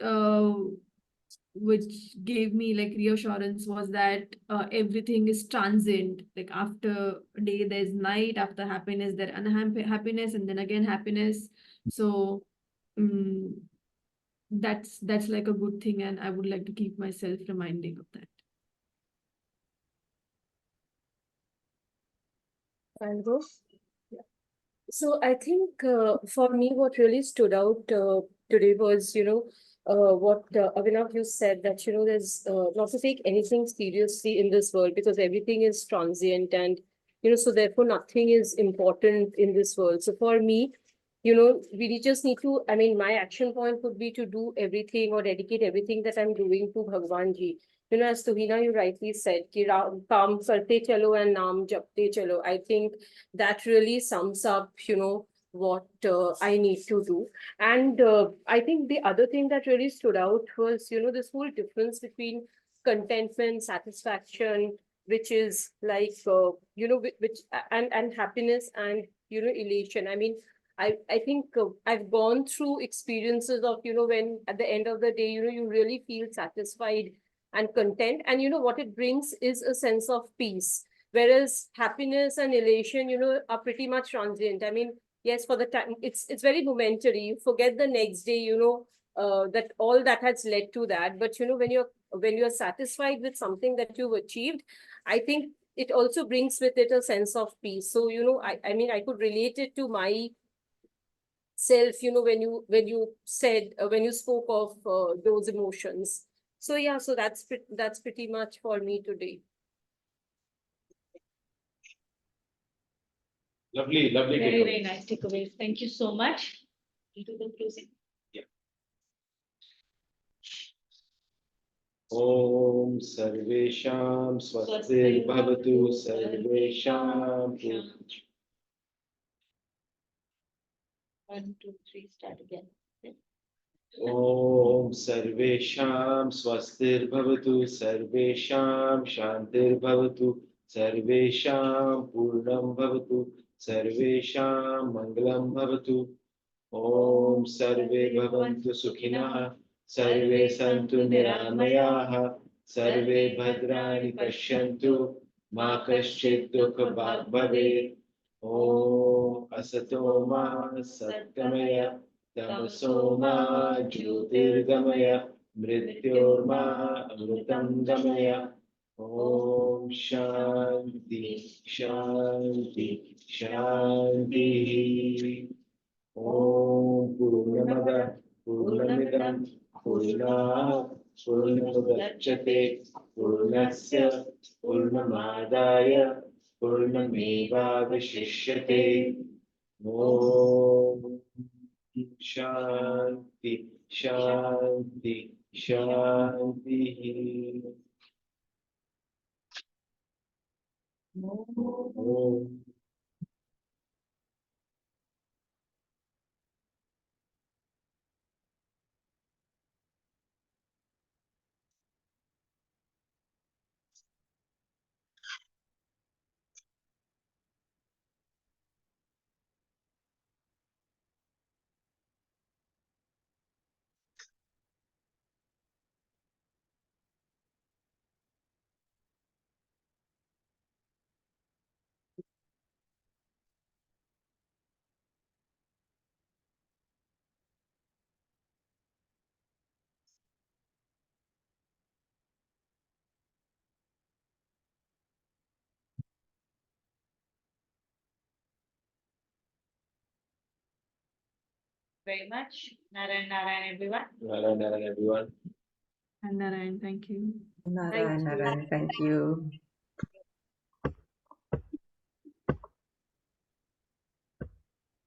gave me like reassurance was that everything is transient. Like after day there's night, after happiness there unhappiness, and then again happiness. So that's like a good thing, and I would like to keep myself reminding of that. I'll go. Yeah. So I think for me, what really stood out today was, what Abhinav, you said, that, there's not to take anything seriously in this world, because everything is transient, and, so therefore nothing is important in this world. So for me, we just need to, I mean, my action point would be to do everything or dedicate everything that I'm doing to Bhagwan Ji. As Tuhina, you rightly said, ki kaam karte chalo and naam japte chalo. I think that really sums up, what I need to do. And I think the other thing that really stood out was, this whole difference between contentment, satisfaction, which is like, which and happiness, and elation. I mean, I think I've gone through experiences of, when at the end of the day, you really feel satisfied and content. And what it brings is a sense of peace. Whereas happiness and elation, are pretty much transient. I mean, yes, for the time, it's very momentary. You forget the next day, that all that has led to that. But, when you're satisfied with something that you've achieved, I think it also brings with it a sense of peace. So, I mean, I could relate it to my self, when you said, when you spoke of those emotions. So yeah, so that's pretty much for me today. Lovely, lovely Very, takeaways. very nice takeaways. Thank you so much. Into the closing. Om Sarvesham Swastir Bhavatu Sarvesham. 1, 2, 3, start again. Om Sarvesham Swastir Bhavatu Sarvesham Shantir Bhavatu Sarvesham Purnam Bhavatu Sarvesham Mangalam Bhavatu. Om Sarve Bhavantu Sukhinah Sarve Santu Niramayaha Sarve Bhadrani Pashyantu Ma Kaschid Dukha Bhag Bhavet. Om Asato Ma Satgamaya Tamaso Ma Jyotirgamaya Mrityorma Amritam Gamaya. Om Shanti Shanti Shanti. Om Purnamada Purnamidam Purnat Purnamudachyate Purnasya Purnamadaya Purnamevavashishyate. Om Shanti Shanti Shanti. Om. Very much. Narayan, Narayan, everyone. Narayan, Narayan, everyone. And Narayan, thank you. Narayan, Narayan, thank you.